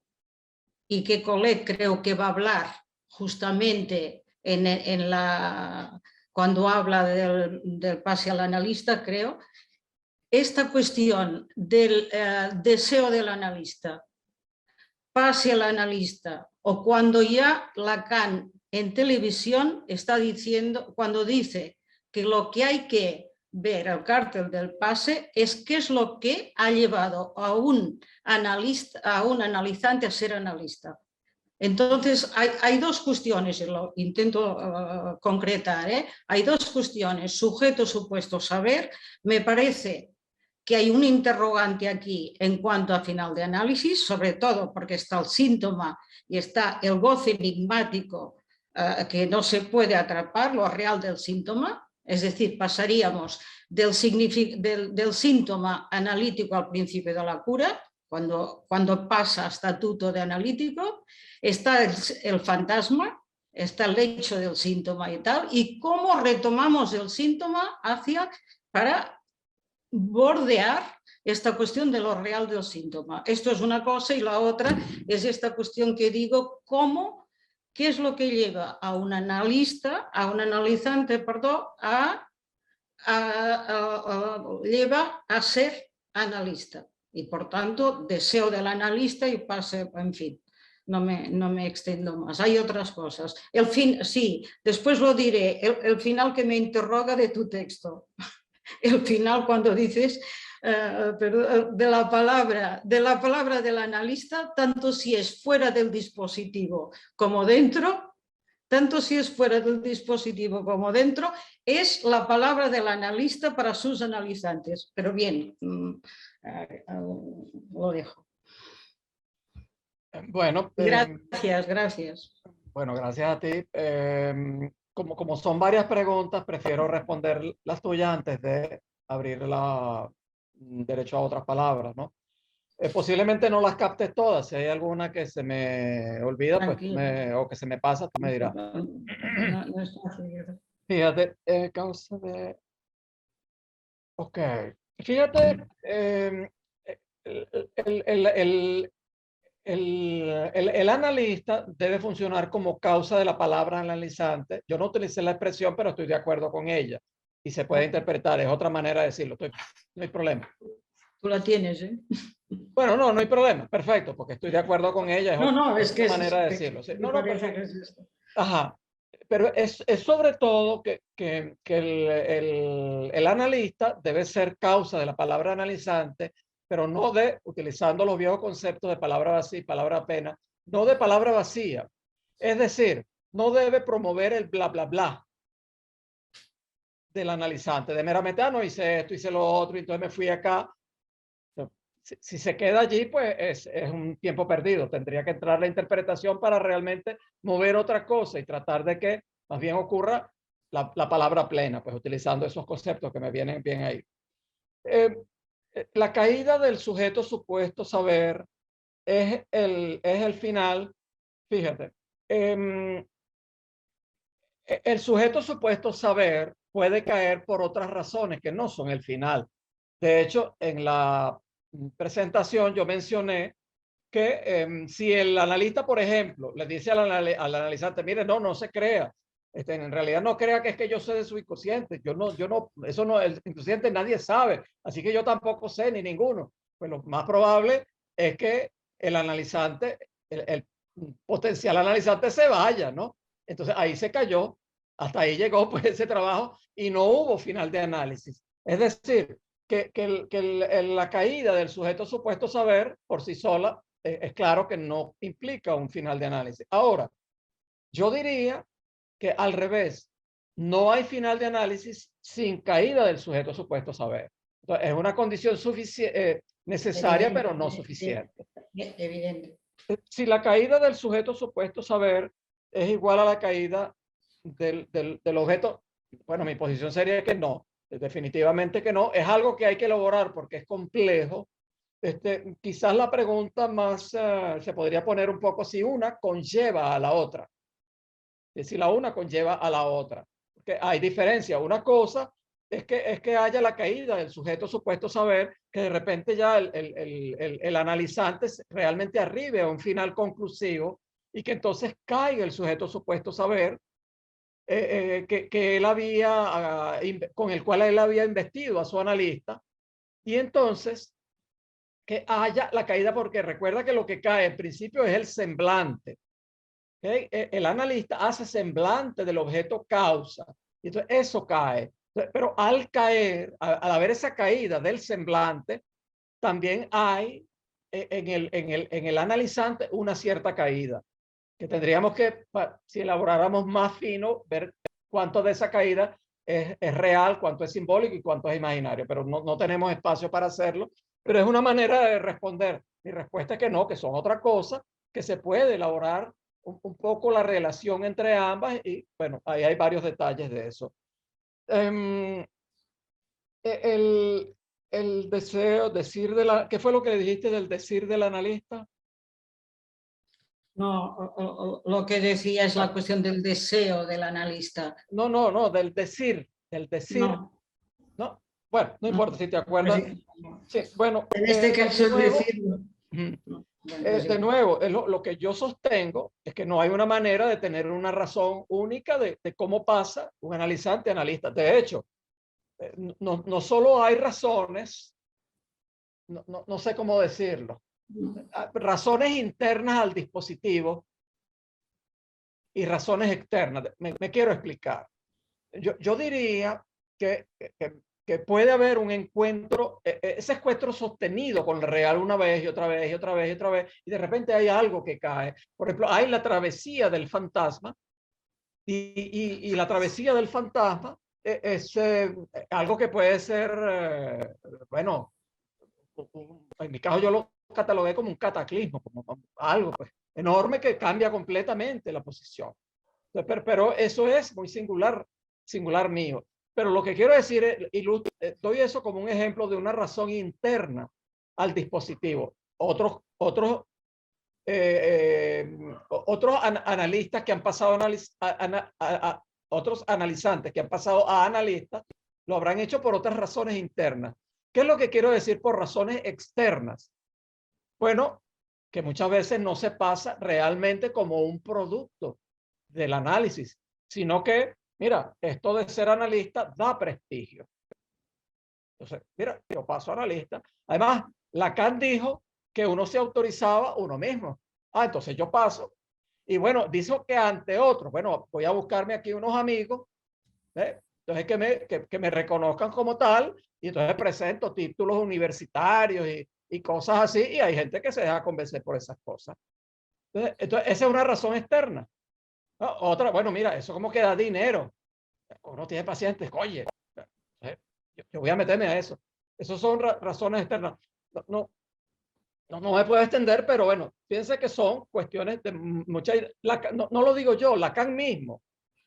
y que Colette creo que va a hablar justamente cuando habla del pase al analista, creo, esta cuestión del deseo del analista, pase al analista, o cuando ya Lacan en televisión está diciendo, cuando dice que lo que hay que ver el cártel del pase es qué es lo que ha llevado a un analizante a ser analista. Entonces, hay dos cuestiones, lo intento concretar, hay dos cuestiones, sujeto, supuesto, saber. Me parece que hay un interrogante aquí en cuanto a final de análisis, sobre todo porque está el síntoma y está el goce enigmático que no se puede atrapar, lo real del síntoma, es decir, pasaríamos del síntoma analítico al principio de la cura, cuando pasa a estatuto de analítico, está el fantasma, está el hecho del síntoma y tal, y cómo retomamos el síntoma para bordear esta cuestión de lo real del síntoma. Esto es una cosa, y la otra es esta cuestión que digo, qué es lo que lleva a un analista, a un analizante, perdón, lleva a ser analista. Y por tanto, deseo del analista y pase, en fin, no me extiendo más. Hay otras cosas. Sí, después lo diré, el final que me interroga de tu texto. El final cuando dices de la palabra del analista, tanto si es fuera del dispositivo como dentro, tanto si es fuera del dispositivo como dentro, es la palabra del analista para sus analizantes. Pero bien, lo dejo. Bueno, Gracias. bueno, gracias a ti. como son varias preguntas, prefiero responder las tuyas antes de abrir derecho a otras palabras, ¿no? Posiblemente no las captes todas. Si hay alguna que se me olvida, pues o que se me pasa, tú me dirás. No es fácil. Fíjate, causa de... Ok. Fíjate, el analista debe funcionar como causa de la palabra analizante. Yo no utilicé la expresión, pero estoy de acuerdo con ella. Y se puede interpretar, es otra manera de decirlo. No hay problema. Tú la tienes, ¿eh? Bueno, no hay problema. Perfecto, porque estoy de acuerdo con ella. Es que otra manera de decirlo. Sí. No, perfecto. Es esto. Ajá. Pero es sobre todo que el analista debe ser causa de la palabra analizante, pero no utilizando los viejos conceptos de palabra vacía y palabra pena, no de palabra vacía. Es decir, no debe promover el bla, bla, bla del analizante, de meramente, no hice esto, hice lo otro, y entonces me fui acá. Si se queda allí, pues es un tiempo perdido. Tendría que entrar la interpretación para realmente mover otra cosa y tratar de que más bien ocurra la palabra plena, pues utilizando esos conceptos que me vienen bien ahí. La caída del sujeto supuesto saber es el final. Fíjate, el sujeto supuesto saber puede caer por otras razones que no son el final. De hecho, en la presentación yo mencioné que si el analista, por ejemplo, le dice al analizante, mire, no se crea, en realidad no crea que es que yo sé de su inconsciente, eso no, el inconsciente nadie sabe, así que yo tampoco sé ni ninguno. Pues lo más probable es que el analizante, el potencial analizante se vaya, ¿no? Entonces ahí se cayó, hasta ahí llegó pues ese trabajo y no hubo final de análisis. Es decir, la caída del sujeto supuesto saber por sí sola es claro que no implica un final de análisis. Ahora, yo diría que al revés, no hay final de análisis sin caída del sujeto supuesto saber. Entonces, es una condición necesaria, pero no suficiente. Evidente. Si la caída del sujeto supuesto saber es igual a la caída del objeto, bueno, mi posición sería que no, definitivamente que no. Es algo que hay que elaborar porque es complejo. Quizás la pregunta más se podría poner un poco si una conlleva a la otra. Si la una conlleva a la otra. Porque hay diferencia. Una cosa es que haya la caída del sujeto supuesto saber, que de repente ya el analizante realmente arribe a un final conclusivo y que entonces caiga el sujeto supuesto saber que él había, con el cual él había investido a su analista. Y entonces que haya la caída, porque recuerda que lo que cae en principio es el semblante. ¿Okay? El analista hace semblante del objeto causa. Y entonces eso cae. Pero al caer, al haber esa caída del semblante, también hay en el analizante una cierta caída. Que tendríamos que, si elaboráramos más fino, ver cuánto de esa caída es real, cuánto es simbólico y cuánto es imaginario. Pero no tenemos espacio para hacerlo. Pero es una manera de responder. Mi respuesta es que no, que son otra cosa, que se puede elaborar un poco la relación entre ambas y bueno, ahí hay varios detalles de eso. El, el deseo, ¿qué fue lo que le dijiste del decir del analista? No, lo que decía es la cuestión del deseo del analista. No, del decir. No, bueno, no importa si te acuerdas. Sí, bueno. En este caso es decirlo. De nuevo, lo que yo sostengo es que no hay una manera de tener una razón única de cómo pasa un analizante analista. De hecho, no solo hay razones, no sé cómo decirlo, razones internas al dispositivo y razones externas. Me quiero explicar. Yo diría que puede haber un encuentro, ese encuentro sostenido con el real una vez y otra vez y otra vez y otra vez, y de repente hay algo que cae. Por ejemplo, hay la travesía del fantasma, y la travesía del fantasma es algo que puede ser, bueno, en mi caso yo lo catalogué como un cataclismo, como algo pues, enorme que cambia completamente la posición. Pero eso es muy singular mío. Pero lo que quiero decir es, doy eso como un ejemplo de una razón interna al dispositivo. Otros analistas que han pasado otros analizantes que han pasado a analistas lo habrán hecho por otras razones internas. ¿Qué es lo que quiero decir por razones externas? Bueno, que muchas veces no se pasa realmente como un producto del análisis, sino que, mira, esto de ser analista da prestigio. Entonces, mira, yo paso a analista. Además, Lacan dijo que uno se autorizaba uno mismo. Entonces yo paso. Y bueno, dijo que ante otros, bueno, voy a buscarme aquí unos amigos, entonces que me reconozcan como tal, y entonces presento títulos universitarios y cosas así, y hay gente que se deja convencer por esas cosas. Entonces esa es una razón externa. Otra, bueno, mira, eso como que da dinero. Uno tiene pacientes, oye, yo voy a meterme a eso. Esas son razones externas. No me puedo extender, pero bueno, piense que son cuestiones de mucha... no lo digo yo, Lacan mismo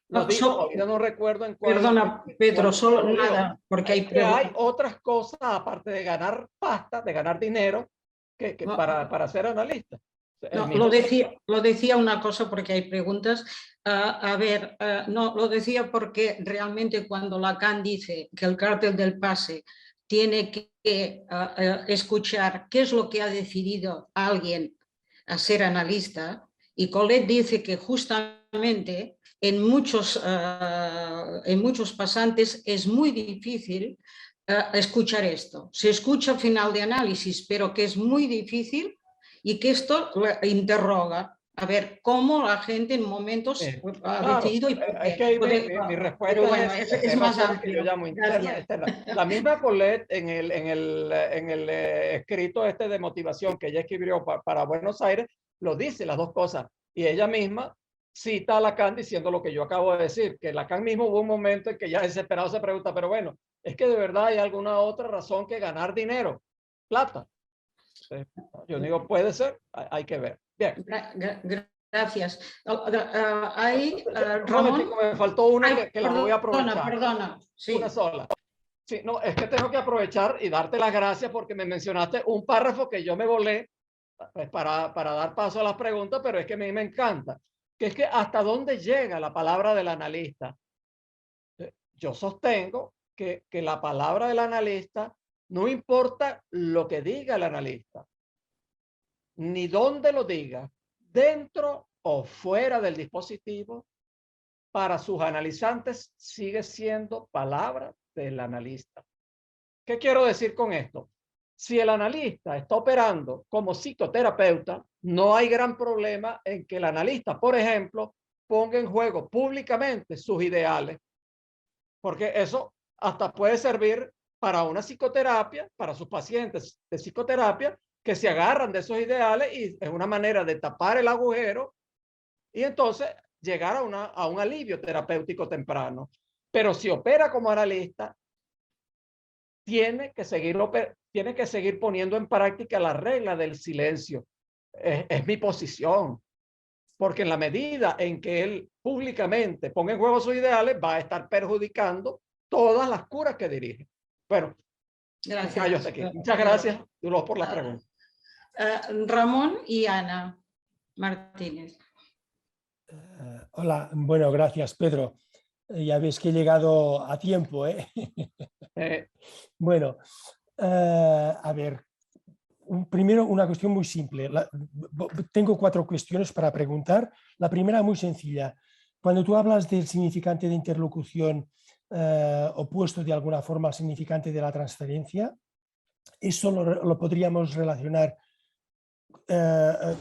lo dijo, ahorita no recuerdo en cuál... Perdona, Pedro, solo nada, porque hay preguntas. Hay otras cosas, aparte de ganar pasta, de ganar dinero, para ser analista. No, lo decía una cosa porque hay preguntas. No, lo decía porque realmente cuando Lacan dice que el cártel del pase tiene que escuchar qué es lo que ha decidido alguien a ser analista, y Colette dice que justamente en muchos pasantes es muy difícil escuchar esto. Se escucha al final de análisis, pero que es muy difícil y que esto interroga a ver cómo la gente en momentos ha decidido y por qué. Es que mi respuesta bueno, es más amplio. Que yo llamo interna, externa. La misma Colette en el escrito este de motivación que ella escribió para Buenos Aires, lo dice las dos cosas. Y ella misma cita a Lacan diciendo lo que yo acabo de decir, que Lacan mismo hubo un momento en que ya desesperado se pregunta, pero bueno, es que de verdad hay alguna otra razón que ganar dinero, plata. Yo digo, puede ser, hay que ver. Bien. Gracias. Ramón, me faltó una que la voy a aprovechar. Perdona. Sí. Una sola. Sí, no, es que tengo que aprovechar y darte las gracias porque me mencionaste un párrafo que yo me volé pues, para dar paso a las preguntas, pero es que a mí me encanta, que es que hasta dónde llega la palabra del analista. Yo sostengo que la palabra del analista no importa lo que diga el analista, ni dónde lo diga, dentro o fuera del dispositivo, para sus analizantes sigue siendo palabra del analista. ¿Qué quiero decir con esto? Si el analista está operando como psicoterapeuta, no hay gran problema en que el analista, por ejemplo, ponga en juego públicamente sus ideales, porque eso hasta puede servir para una psicoterapia, para sus pacientes de psicoterapia, que se agarran de esos ideales y es una manera de tapar el agujero y entonces llegar a un alivio terapéutico temprano. Pero si opera como analista, tiene que seguir poniendo en práctica la regla del silencio. Es mi posición. Porque en la medida en que él públicamente ponga en juego sus ideales, va a estar perjudicando todas las curas que dirige. Bueno, gracias. Aquí. Muchas gracias, Dolores, por la pregunta. Ramón y Ana Martínez. Hola, bueno, gracias, Pedro. Ya ves que he llegado a tiempo, ¿eh? Bueno, a ver, primero una cuestión muy simple. Tengo 4 cuestiones para preguntar. La primera muy sencilla. Cuando tú hablas del significante de interlocución opuesto de alguna forma al significante de la transferencia, eso lo podríamos relacionar,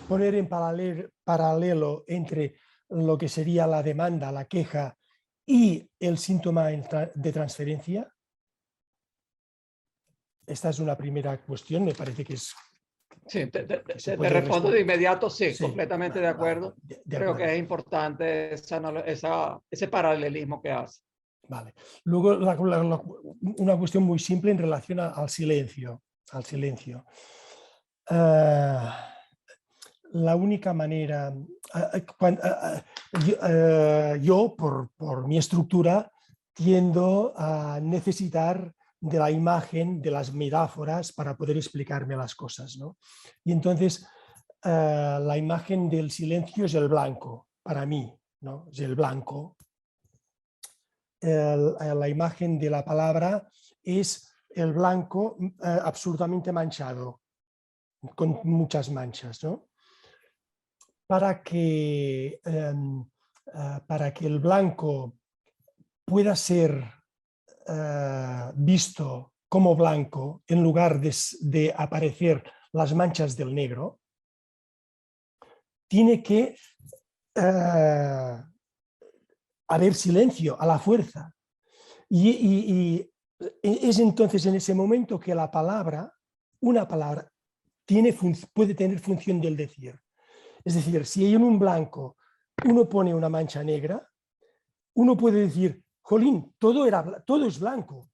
poner en paralelo entre lo que sería la demanda, la queja y el síntoma de transferencia. Esta es una primera cuestión, me parece que es... Sí, te respondo de inmediato, sí, completamente de acuerdo. Creo que es importante ese paralelismo que hace. Vale. Luego, una cuestión muy simple en relación al silencio. La única manera, yo, por mi estructura, tiendo a necesitar de la imagen, de las metáforas para poder explicarme las cosas, ¿no? Y entonces la imagen del silencio es el blanco, para mí, ¿no? Es el blanco. La imagen de la palabra es el blanco absolutamente manchado, con muchas manchas, ¿no? Para que el blanco pueda ser visto como blanco en lugar de aparecer las manchas del negro, tiene que haber silencio a la fuerza. Y es entonces en ese momento que la palabra, una palabra, puede tener función del decir. Es decir, si en un blanco uno pone una mancha negra, uno puede decir, jolín, todo es blanco.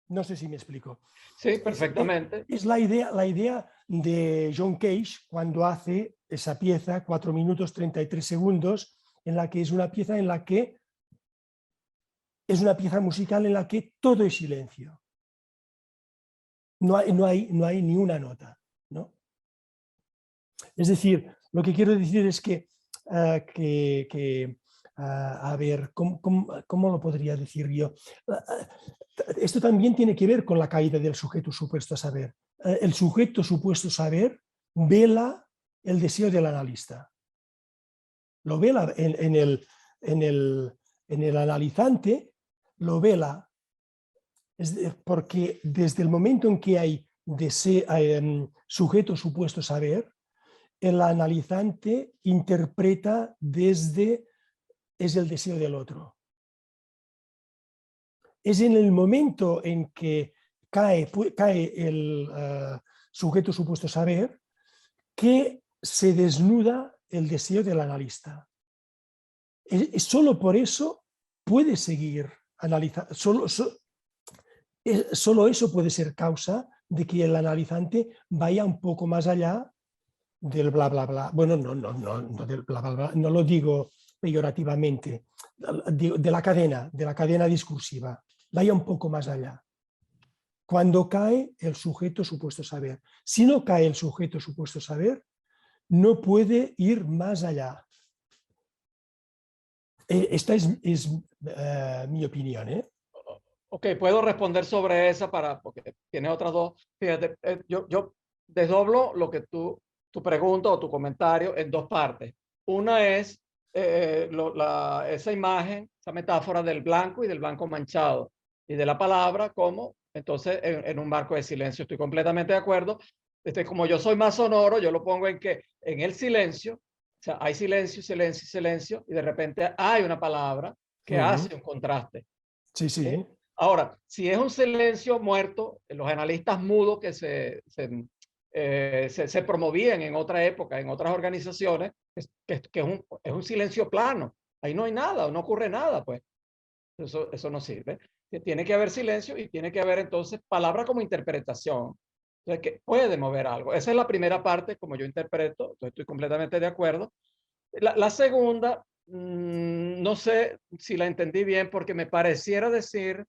No sé si me explico. Sí, perfectamente. Es la idea de John Cage cuando hace esa pieza, 4 minutos 33 segundos, en la que es una pieza musical en la que todo es silencio. No hay ni una nota, ¿no? Es decir, lo que quiero decir es que a ver, ¿cómo lo podría decir yo? Esto también tiene que ver con la caída del sujeto supuesto saber. El sujeto supuesto saber vela el deseo del analista. Lo vela en el analizante, lo vela. Porque desde el momento en que hay sujeto supuesto saber, el analizante interpreta es el deseo del otro. Es en el momento en que cae el sujeto supuesto saber que se desnuda el deseo del analista. Solo por eso puede seguir analizando. Solo eso puede ser causa de que el analizante vaya un poco más allá del bla, bla, bla. Bueno, no del bla, bla, bla, no lo digo peyorativamente, de la cadena discursiva. Vaya un poco más allá. Cuando cae el sujeto supuesto saber. Si no cae el sujeto supuesto saber, no puede ir más allá. Esta es mi opinión, ¿eh? Ok, puedo responder sobre esa porque tiene otras dos. Fíjate, yo desdoblo lo que tu pregunta o tu comentario en dos partes. Una es esa imagen, esa metáfora del blanco y del blanco manchado y de la palabra como, entonces, en un marco de silencio. Estoy completamente de acuerdo. Como yo soy más sonoro, yo lo pongo en el silencio, o sea, hay silencio, silencio, silencio, y de repente hay una palabra que hace un contraste. Sí, sí. Ahora, si es un silencio muerto, los analistas mudos que se promovían en otra época, en otras organizaciones, que es un silencio plano. Ahí no hay nada, no ocurre nada, pues. Eso no sirve. Tiene que haber silencio y tiene que haber entonces palabra como interpretación. Entonces, que puede mover algo. Esa es la primera parte, como yo interpreto. Entonces, estoy completamente de acuerdo. La segunda, no sé si la entendí bien, porque me pareciera decir,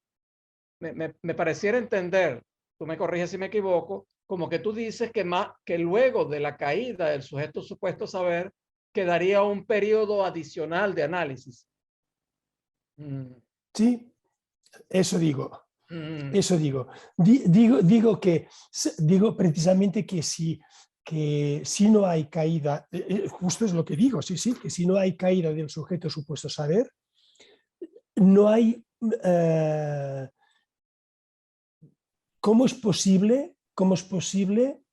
me pareciera entender, tú me corriges si me equivoco, como que tú dices que luego de la caída del sujeto supuesto saber, quedaría un periodo adicional de análisis. Sí, eso digo. Eso digo. Digo precisamente que si no hay caída, justo es lo que digo, sí, que si no hay caída del sujeto supuesto saber, no hay... ¿Cómo es posible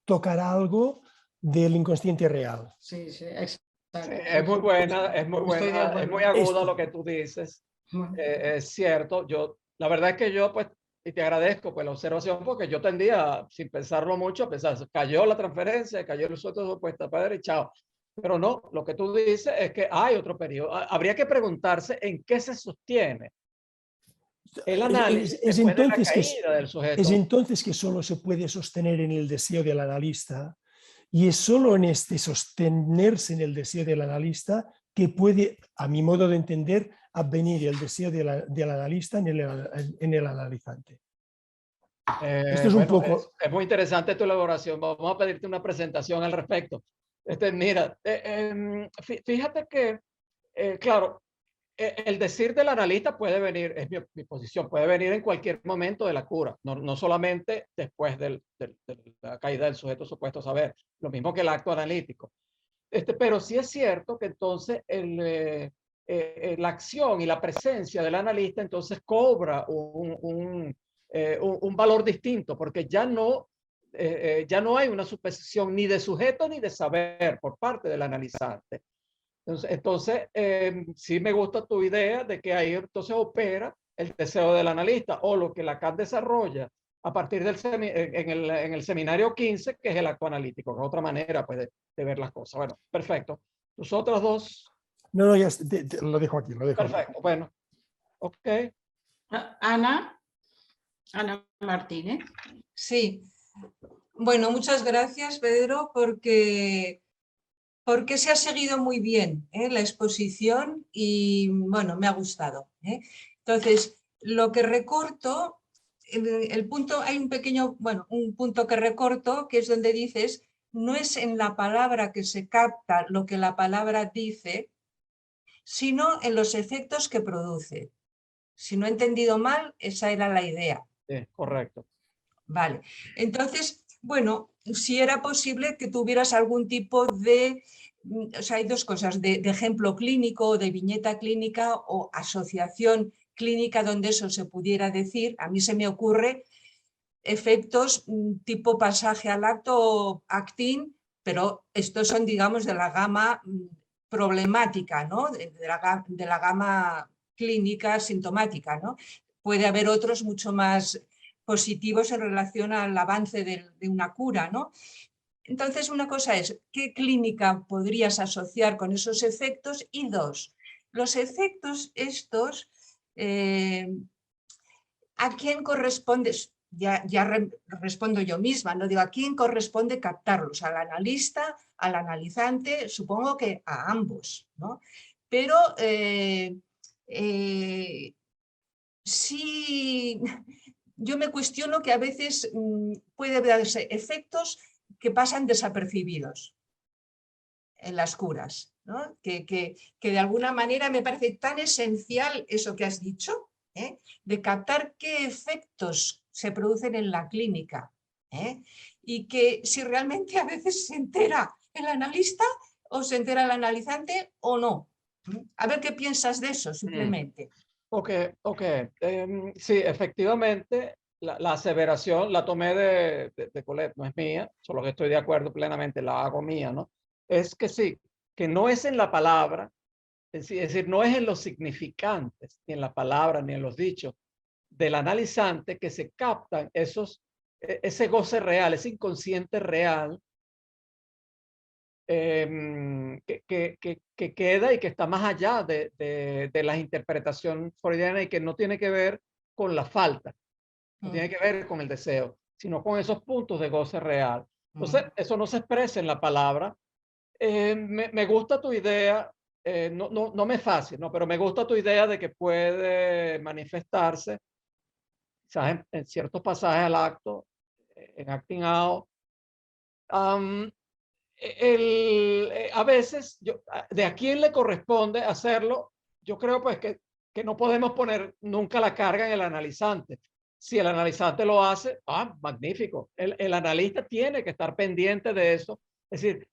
tocar algo del inconsciente real? Sí, exacto. Es muy buena, es muy aguda lo que tú dices. Es cierto, la verdad es que yo, pues, y te agradezco pues la observación, porque yo tendía, sin pensarlo mucho, a pensar, cayó la transferencia, cayó el sueldo supuesto padre y chao. Pero no, lo que tú dices es que hay otro periodo. Habría que preguntarse en qué se sostiene el análisis después de la caída del sujeto. Es entonces que solo se puede sostener en el deseo del analista Y es solo en este sostenerse en el deseo del analista que puede, a mi modo de entender, advenir el deseo del analista en el analizante. Esto es un Bueno, poco... es muy interesante tu elaboración. Vamos a pedirte una presentación al respecto. Mira, fíjate que, claro, el decir del analista puede venir, es mi posición, puede venir en cualquier momento de la cura, no solamente después de la caída del sujeto supuesto saber, lo mismo que el acto analítico. Pero sí es cierto que entonces la acción y la presencia del analista entonces cobra un valor distinto, porque ya no hay una suposición ni de sujeto ni de saber por parte del analizante. Entonces sí me gusta tu idea de que ahí entonces opera el deseo del analista o lo que Lacan desarrolla a partir en el seminario 15, que es el acto analítico, que es otra manera pues, de ver las cosas. Bueno, perfecto. Tus otras dos. No, ya lo dejo aquí. Perfecto, bueno. Ok. Ana Martínez. Sí. Bueno, muchas gracias, Pedro, porque se ha seguido muy bien la exposición y, bueno, me ha gustado. Entonces, lo que recorto, el punto, hay un pequeño, bueno, un punto que recorto, que es donde dices, no es en la palabra que se capta lo que la palabra dice, sino en los efectos que produce. Si no he entendido mal, esa era la idea. Sí, correcto. Vale, entonces, bueno, si era posible que tuvieras algún tipo de, o sea, hay dos cosas, de ejemplo clínico, de viñeta clínica o asociación clínica donde eso se pudiera decir. A mí se me ocurre efectos tipo pasaje al acto actin, pero estos son, digamos, de la gama problemática, ¿no? De la gama clínica sintomática, ¿no? Puede haber otros mucho más positivos en relación al avance de una cura, ¿no? Entonces, una cosa es, ¿qué clínica podrías asociar con esos efectos? Y dos, los efectos estos, ¿a quién corresponde? Ya respondo yo misma, no digo a quién corresponde captarlos, al analista, al analizante, supongo que a ambos, ¿no? Pero sí, yo me cuestiono que a veces puede darse efectos que pasan desapercibidos en las curas, ¿no? Que de alguna manera me parece tan esencial eso que has dicho, de captar qué efectos se producen en la clínica, y que si realmente a veces se entera el analista o se entera el analizante o no. A ver qué piensas de eso, simplemente. Ok. Sí, efectivamente, la aseveración la tomé de Colette, no es mía, solo que estoy de acuerdo plenamente, la hago mía, ¿no? Es que sí, que no es en la palabra, es decir, no es en los significantes, ni en la palabra, ni en los dichos del analizante que se captan ese goce real, ese inconsciente real que queda y que está más allá de la interpretación freudiana y que no tiene que ver con la falta, no tiene que ver con el deseo, sino con esos puntos de goce real. Entonces, eso no se expresa en la palabra. Me gusta tu idea, no me es fácil, ¿no? Pero me gusta tu idea de que puede manifestarse quizás en ciertos pasajes al acto, en acting out. A veces, de a quién le corresponde hacerlo, yo creo pues que no podemos poner nunca la carga en el analizante. Si el analizante lo hace, magnífico. El analista tiene que estar pendiente de eso. Es decir,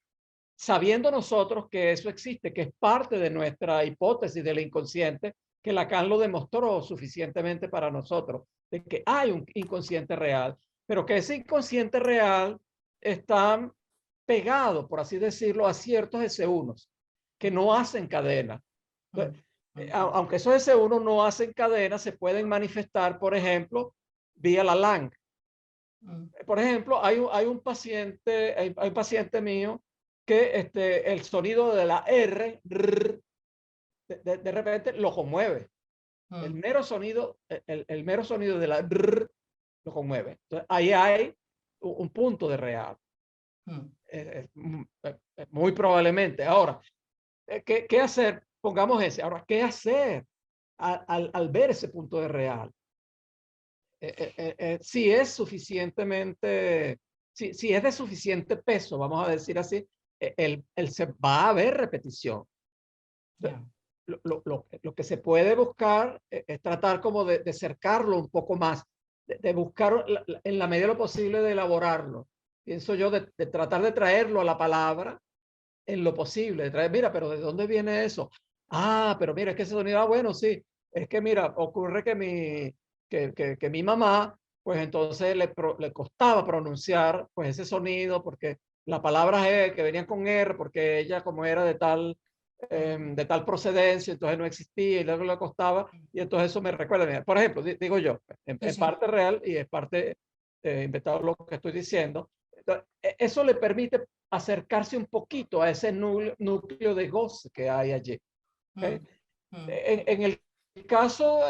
sabiendo nosotros que eso existe, que es parte de nuestra hipótesis del inconsciente, que Lacan lo demostró suficientemente para nosotros, de que hay un inconsciente real, pero que ese inconsciente real está pegado, por así decirlo, a ciertos S1 que no hacen cadena. Entonces, aunque esos S1 no hacen cadena, se pueden manifestar, por ejemplo, vía la LANG. Por ejemplo, hay un paciente, hay un paciente mío que el sonido de la R, de repente lo conmueve. El mero sonido de la R lo conmueve. Entonces, ahí hay un punto de real. Muy probablemente. Ahora, ¿qué hacer? Pongamos ese. Ahora, ¿qué hacer al ver ese punto de real? Si es suficientemente, si es de suficiente peso, vamos a decir así, se va a ver repetición. Ya. Lo que se puede buscar es tratar como de acercarlo un poco más, de buscar en la medida de lo posible de elaborarlo. Pienso yo de tratar de traerlo a la palabra en lo posible, de traer, mira, pero ¿de dónde viene eso? Ah, pero mira, es que ese sonido, bueno, sí, es que mira, ocurre que mi mamá, pues entonces le costaba pronunciar pues ese sonido porque las palabras que venían con R, porque ella como era de tal procedencia, entonces no existía y luego le costaba, y entonces eso me recuerda. Mira, por ejemplo, digo yo, en Sí. parte real y es parte inventado lo que estoy diciendo. Entonces, eso le permite acercarse un poquito a ese núcleo de goce que hay allí. ¿Okay? En el caso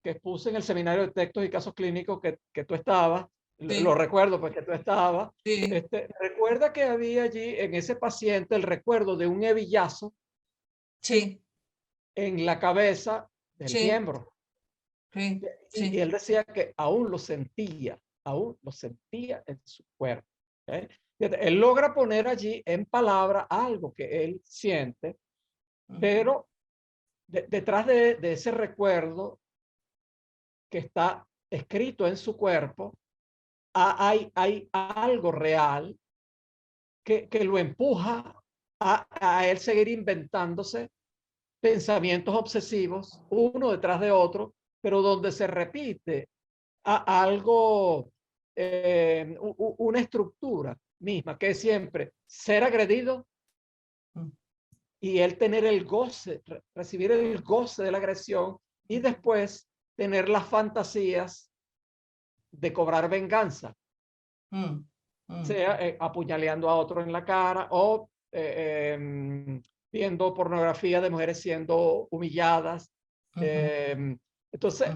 que puse en el seminario de textos y casos clínicos que tú estabas, Sí. lo recuerdo porque tú estabas, Sí. recuerda que había allí en ese paciente el recuerdo de un hebillazo Sí. en la cabeza del Sí. miembro. Sí. Y Sí. él decía que aún lo sentía en su cuerpo. ¿Okay? Fíjate, él logra poner allí en palabra algo que él siente, pero detrás de ese recuerdo que está escrito en su cuerpo, hay algo real que lo empuja a él seguir inventándose pensamientos obsesivos, uno detrás de otro, pero donde se repite algo, una estructura misma, que es siempre ser agredido y él tener el goce, recibir el goce de la agresión y después tener las fantasías de cobrar venganza, sea apuñaleando a otro en la cara o viendo pornografía de mujeres siendo humilladas. Entonces,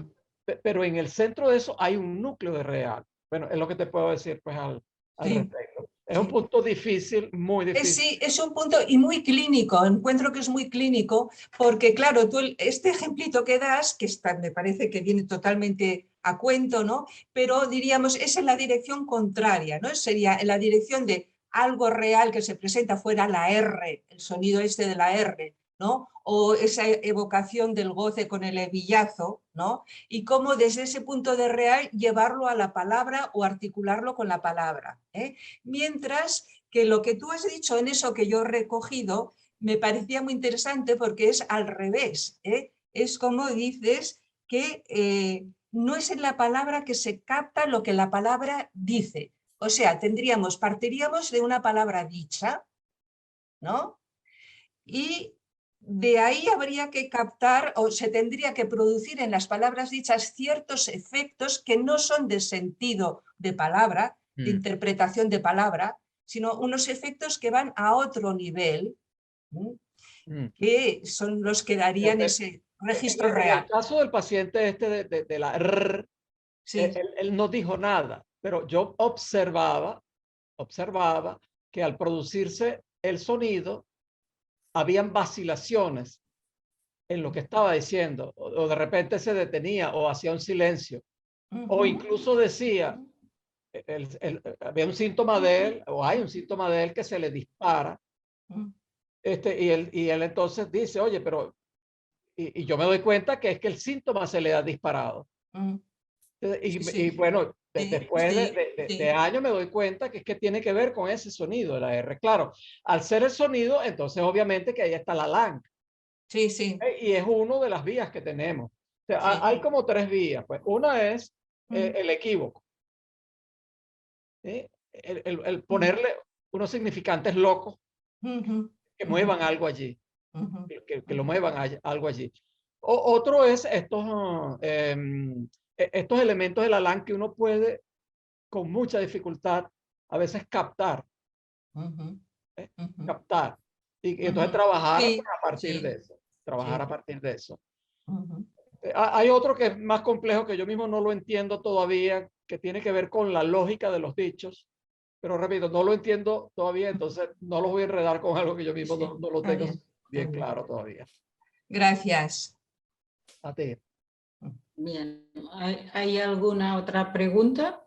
pero en el centro de eso hay un núcleo de real. Bueno, es lo que te puedo decir pues al Sí. respecto. Es un Sí. punto difícil, muy difícil. Sí, es un punto y muy clínico, encuentro que es muy clínico, porque claro, tú este ejemplito que das, que está, me parece que viene totalmente a cuento, ¿no? Pero diríamos, es en la dirección contraria, ¿no? Sería en la dirección de algo real que se presenta fuera la R, el sonido este de la R, ¿no? O esa evocación del goce con el hebillazo, ¿no? Y cómo desde ese punto de real llevarlo a la palabra o articularlo con la palabra, ¿eh? Mientras que lo que tú has dicho en eso que yo he recogido me parecía muy interesante porque es al revés, ¿eh? Es como dices que no es en la palabra que se capta lo que la palabra dice. O sea, partiríamos de una palabra dicha, ¿no? Y de ahí habría que captar o se tendría que producir en las palabras dichas ciertos efectos que no son de sentido de palabra, de interpretación de palabra, sino unos efectos que van a otro nivel, que son los que darían ese registro En real. el caso del paciente de la R, Sí. él no dijo nada, pero yo observaba que al producirse el sonido, habían vacilaciones en lo que estaba diciendo, o de repente se detenía o hacía un silencio, o incluso decía, había un síntoma de él, o hay un síntoma de él que se le dispara, y él entonces dice, oye, pero, y yo me doy cuenta que es que el síntoma se le ha disparado. Y bueno, después de años me doy cuenta que es que tiene que ver con ese sonido de la R. Claro, al ser el sonido, entonces obviamente que ahí está la LANC. Sí, sí. Y es una de las vías que tenemos. O sea, hay como tres vías. Pues una es el equívoco. El ponerle unos significantes locos que muevan algo allí. Que lo muevan algo allí. Otro es estos elementos de la LAN que uno puede con mucha dificultad a veces captar. Captar. Y entonces trabajar Sí, a partir sí, de eso. Trabajar sí. a partir de eso. Hay otro que es más complejo que yo mismo no lo entiendo todavía, que tiene que ver con la lógica de los dichos. pero repito, no lo entiendo todavía, entonces no lo voy a enredar con algo que yo mismo no lo está tengo bien. bien claro todavía. Gracias. A ti. Bien, ¿hay alguna otra pregunta?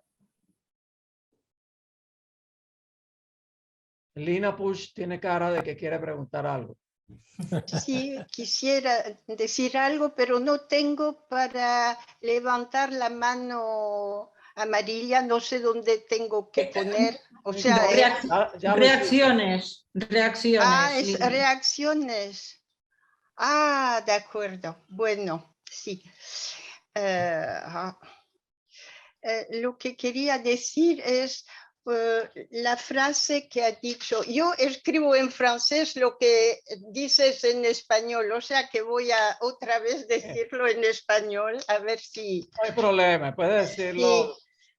Lina Push tiene cara de que quiere preguntar algo. Sí, quisiera decir algo, pero no tengo para levantar la mano amarilla, no sé dónde tengo que poner. O sea, Ya lo hiciste. Reacciones, reacciones. es Lina. reacciones. Ah, de acuerdo. Bueno, sí. Lo que quería decir es la frase que ha dicho. Yo escribo en francés lo que dices en español, o sea que voy a otra vez decirlo en español, a ver si... No hay problema, puedes decirlo Sí,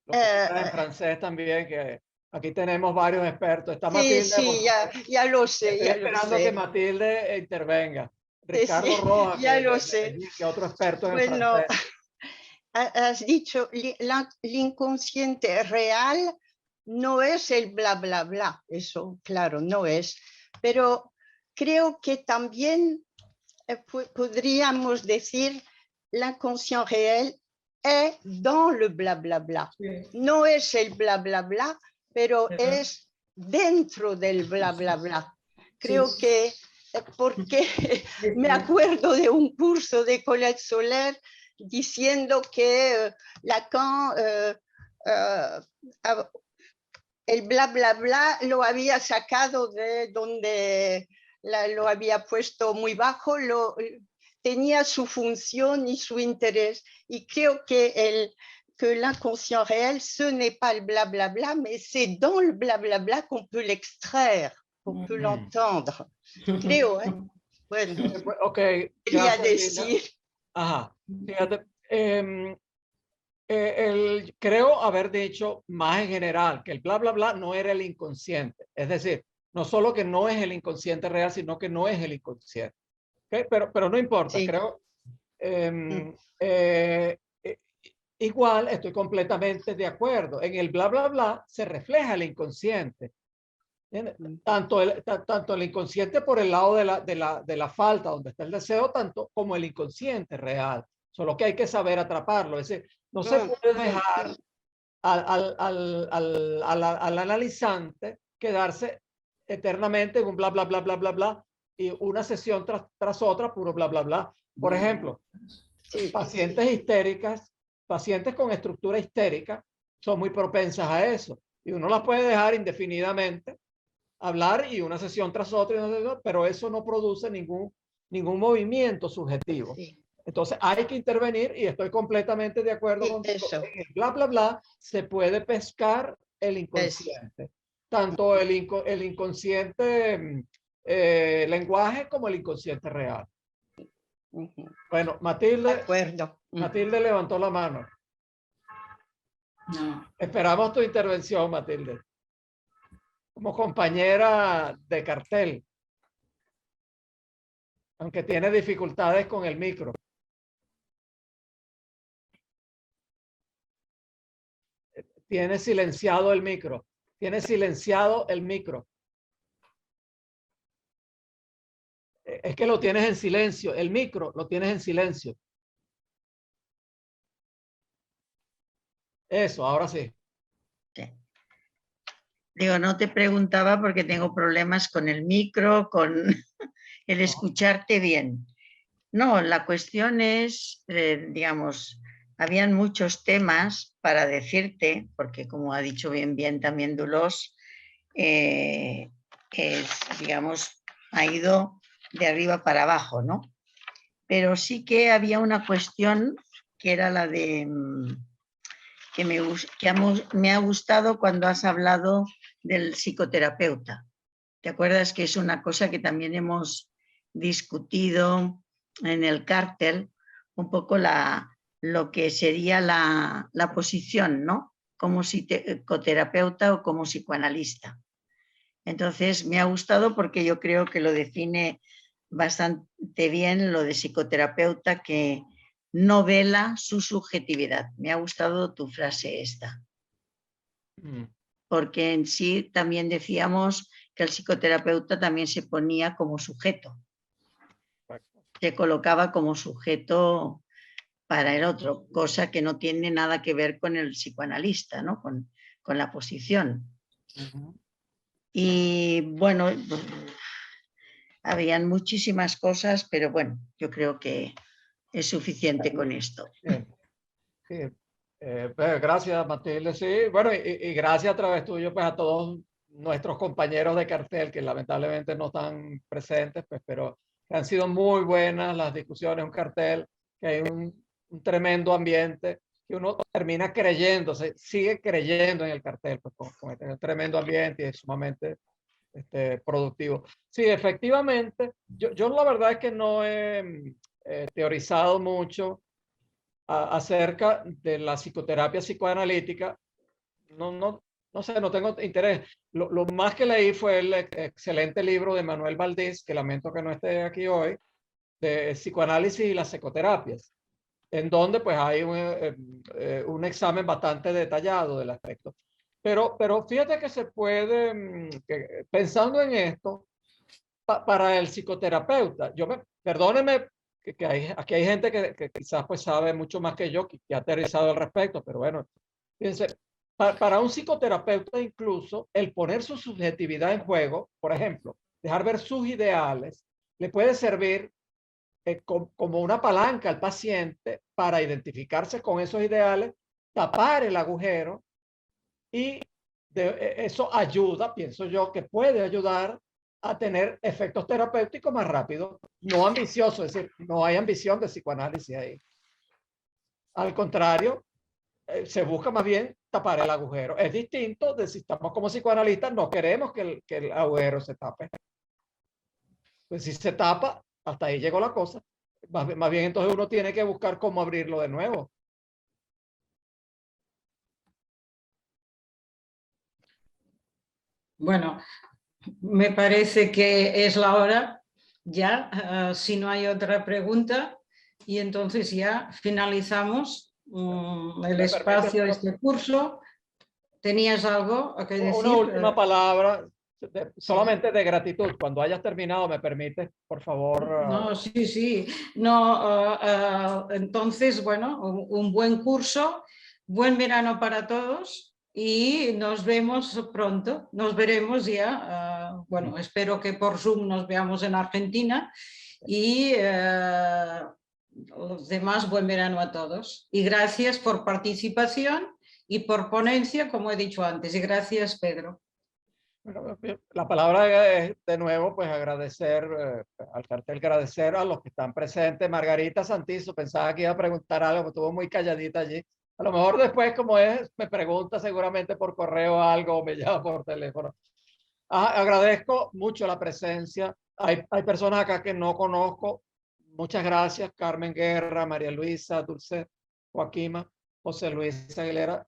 lo que quieras en francés también, que aquí tenemos varios expertos. Está sí, Matilde, sí, ya lo sé, estoy ya lo esperando que sé. Matilde intervenga. Sí, Ricardo sí, Rojas, ya lo sé. que otro experto en Bueno, francés. has dicho, l'inconsciente real no es el bla, bla, bla. Eso, claro, no es. Pero creo que también podríamos decir l'inconscient réel est dans le bla, bla, bla. No es el bla, bla, bla, pero es dentro del bla, bla, bla. Creo que, porque me acuerdo de un curso de Colette Soler diciendo que Lacan el bla, bla, bla lo había sacado de donde lo había puesto muy bajo, tenía su función y su interés. Y creo que l'inconscient réel, ce n'est pas le blablabla, mais c'est dans le blablabla qu'on peut l'extraire, qu'on peut l'entendre. Creo, ¿eh? Bueno, Ok, quería gracias, Lina. decir. Ajá, fíjate, creo haber dicho más en general que el bla, bla, bla no era el inconsciente. Es decir, no solo que no es el inconsciente real, sino que no es el inconsciente. ¿Okay? Pero no importa, Sí. creo. Igual estoy completamente de acuerdo. En el bla, bla, bla se refleja el inconsciente. Tanto el inconsciente por el lado de la falta, donde está el deseo, tanto como el inconsciente real. Solo que hay que saber atraparlo. Es decir, no se puede dejar al analizante quedarse eternamente en un bla, bla, bla, bla, bla, bla, y una sesión tras otra, puro bla, bla, bla. Por ejemplo, pacientes histéricas, pacientes con estructura histérica, son muy propensas a eso. Y uno las puede dejar indefinidamente hablar y una sesión tras otra, pero eso no produce ningún movimiento subjetivo. Sí. Entonces hay que intervenir y estoy completamente de acuerdo con eso. En el bla, bla, bla se puede pescar el inconsciente. Tanto el inconsciente lenguaje como el inconsciente real. Bueno, Matilde, De acuerdo. Matilde levantó la mano. No. Esperamos tu intervención, Matilde. Como compañera de cartel, aunque tiene dificultades con el micro. Tiene silenciado el micro. Tiene silenciado el micro. Es que lo tienes en silencio. El micro lo tienes en silencio. Eso, ahora sí. Digo, no te preguntaba porque tengo problemas con el micro, con el escucharte bien. No, la cuestión es, digamos, habían muchos temas para decirte, porque como ha dicho bien también Dolors, digamos, ha ido de arriba para abajo, ¿no? Pero sí que había una cuestión que era la de... que me ha gustado cuando has hablado del psicoterapeuta. ¿Te acuerdas que es una cosa que también hemos discutido en el cártel? Un poco lo que sería la posición, ¿no? Como psicoterapeuta o como psicoanalista. Entonces me ha gustado porque yo creo que lo define bastante bien lo de psicoterapeuta, que no vela su subjetividad. Me ha gustado tu frase esta. porque en sí también decíamos que el psicoterapeuta también se ponía como sujeto, se colocaba como sujeto para el otro, cosa que no tiene nada que ver con el psicoanalista, ¿no? Con la posición. Y bueno, habían muchísimas cosas, pero bueno, yo creo que es suficiente con esto. Bien. Sí. Pues, gracias, Matilde. Sí, bueno, y gracias a través tuyo pues, a todos nuestros compañeros de cartel que lamentablemente no están presentes, pues, pero han sido muy buenas las discusiones, un cartel que hay un tremendo ambiente que uno termina creyendo, se sigue creyendo en el cartel, pues, con este tremendo ambiente y es sumamente productivo. Sí, efectivamente, yo la verdad es que no he teorizado mucho acerca de la psicoterapia psicoanalítica. No sé, no tengo interés. Lo más que leí fue el excelente libro de Manuel Valdés, que lamento que no esté aquí hoy, de psicoanálisis y las psicoterapias, en donde pues hay un examen bastante detallado del aspecto. Pero fíjate que se puede, pensando en esto, para el psicoterapeuta, perdóneme que aquí hay gente que quizás pues sabe mucho más que yo, que ha aterrizado al respecto, pero bueno, fíjense, para un psicoterapeuta incluso el poner su subjetividad en juego, por ejemplo, dejar ver sus ideales, le puede servir como una palanca al paciente para identificarse con esos ideales, tapar el agujero y eso ayuda, pienso yo, que puede ayudar a tener efectos terapéuticos más rápidos, no ambiciosos, es decir, no hay ambición de psicoanálisis ahí. Al contrario, se busca más bien tapar el agujero. Es distinto de si estamos como psicoanalistas, no queremos que el agujero se tape. Pues si se tapa, hasta ahí llegó la cosa. Más bien entonces uno tiene que buscar cómo abrirlo de nuevo. Bueno, me parece que es la hora ya, si no hay otra pregunta, y entonces ya finalizamos el espacio, este curso. ¿Tenías algo que decir? Una última palabra, solamente Sí. de gratitud. Cuando hayas terminado, me permites, por favor. No, sí, sí. No, entonces, bueno, un buen curso, buen verano para todos y nos vemos pronto. Nos veremos ya. Bueno, espero que por Zoom nos veamos en Argentina y los demás, buen verano a todos. Y gracias por participación y por ponencia, como he dicho antes. Y gracias, Pedro. Bueno, la palabra es de nuevo, pues agradecer al cartel, agradecer a los que están presentes. Margarita Santizo, pensaba que iba a preguntar algo, pero estuvo muy calladita allí. A lo mejor después, como es, me pregunta seguramente por correo algo o me llama por teléfono. Agradezco mucho la presencia. Hay personas acá que no conozco. Muchas gracias, Carmen Guerra, María Luisa, Dulce Joaquima, José Luis Aguilera.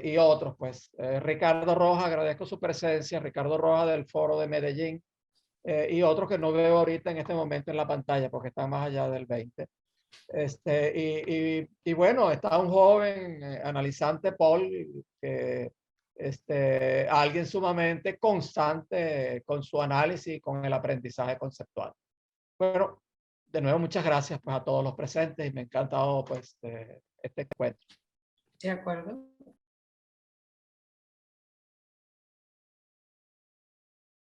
Y otros, pues. Ricardo Rojas, agradezco su presencia, Ricardo Rojas del Foro de Medellín, y otros que no veo ahorita en este momento en la pantalla porque están más allá del 20. Y bueno, está un joven analizante, Paul, que alguien sumamente constante con su análisis y con el aprendizaje conceptual. Bueno, de nuevo, muchas gracias pues, a todos los presentes y me ha encantado pues, este encuentro. De acuerdo.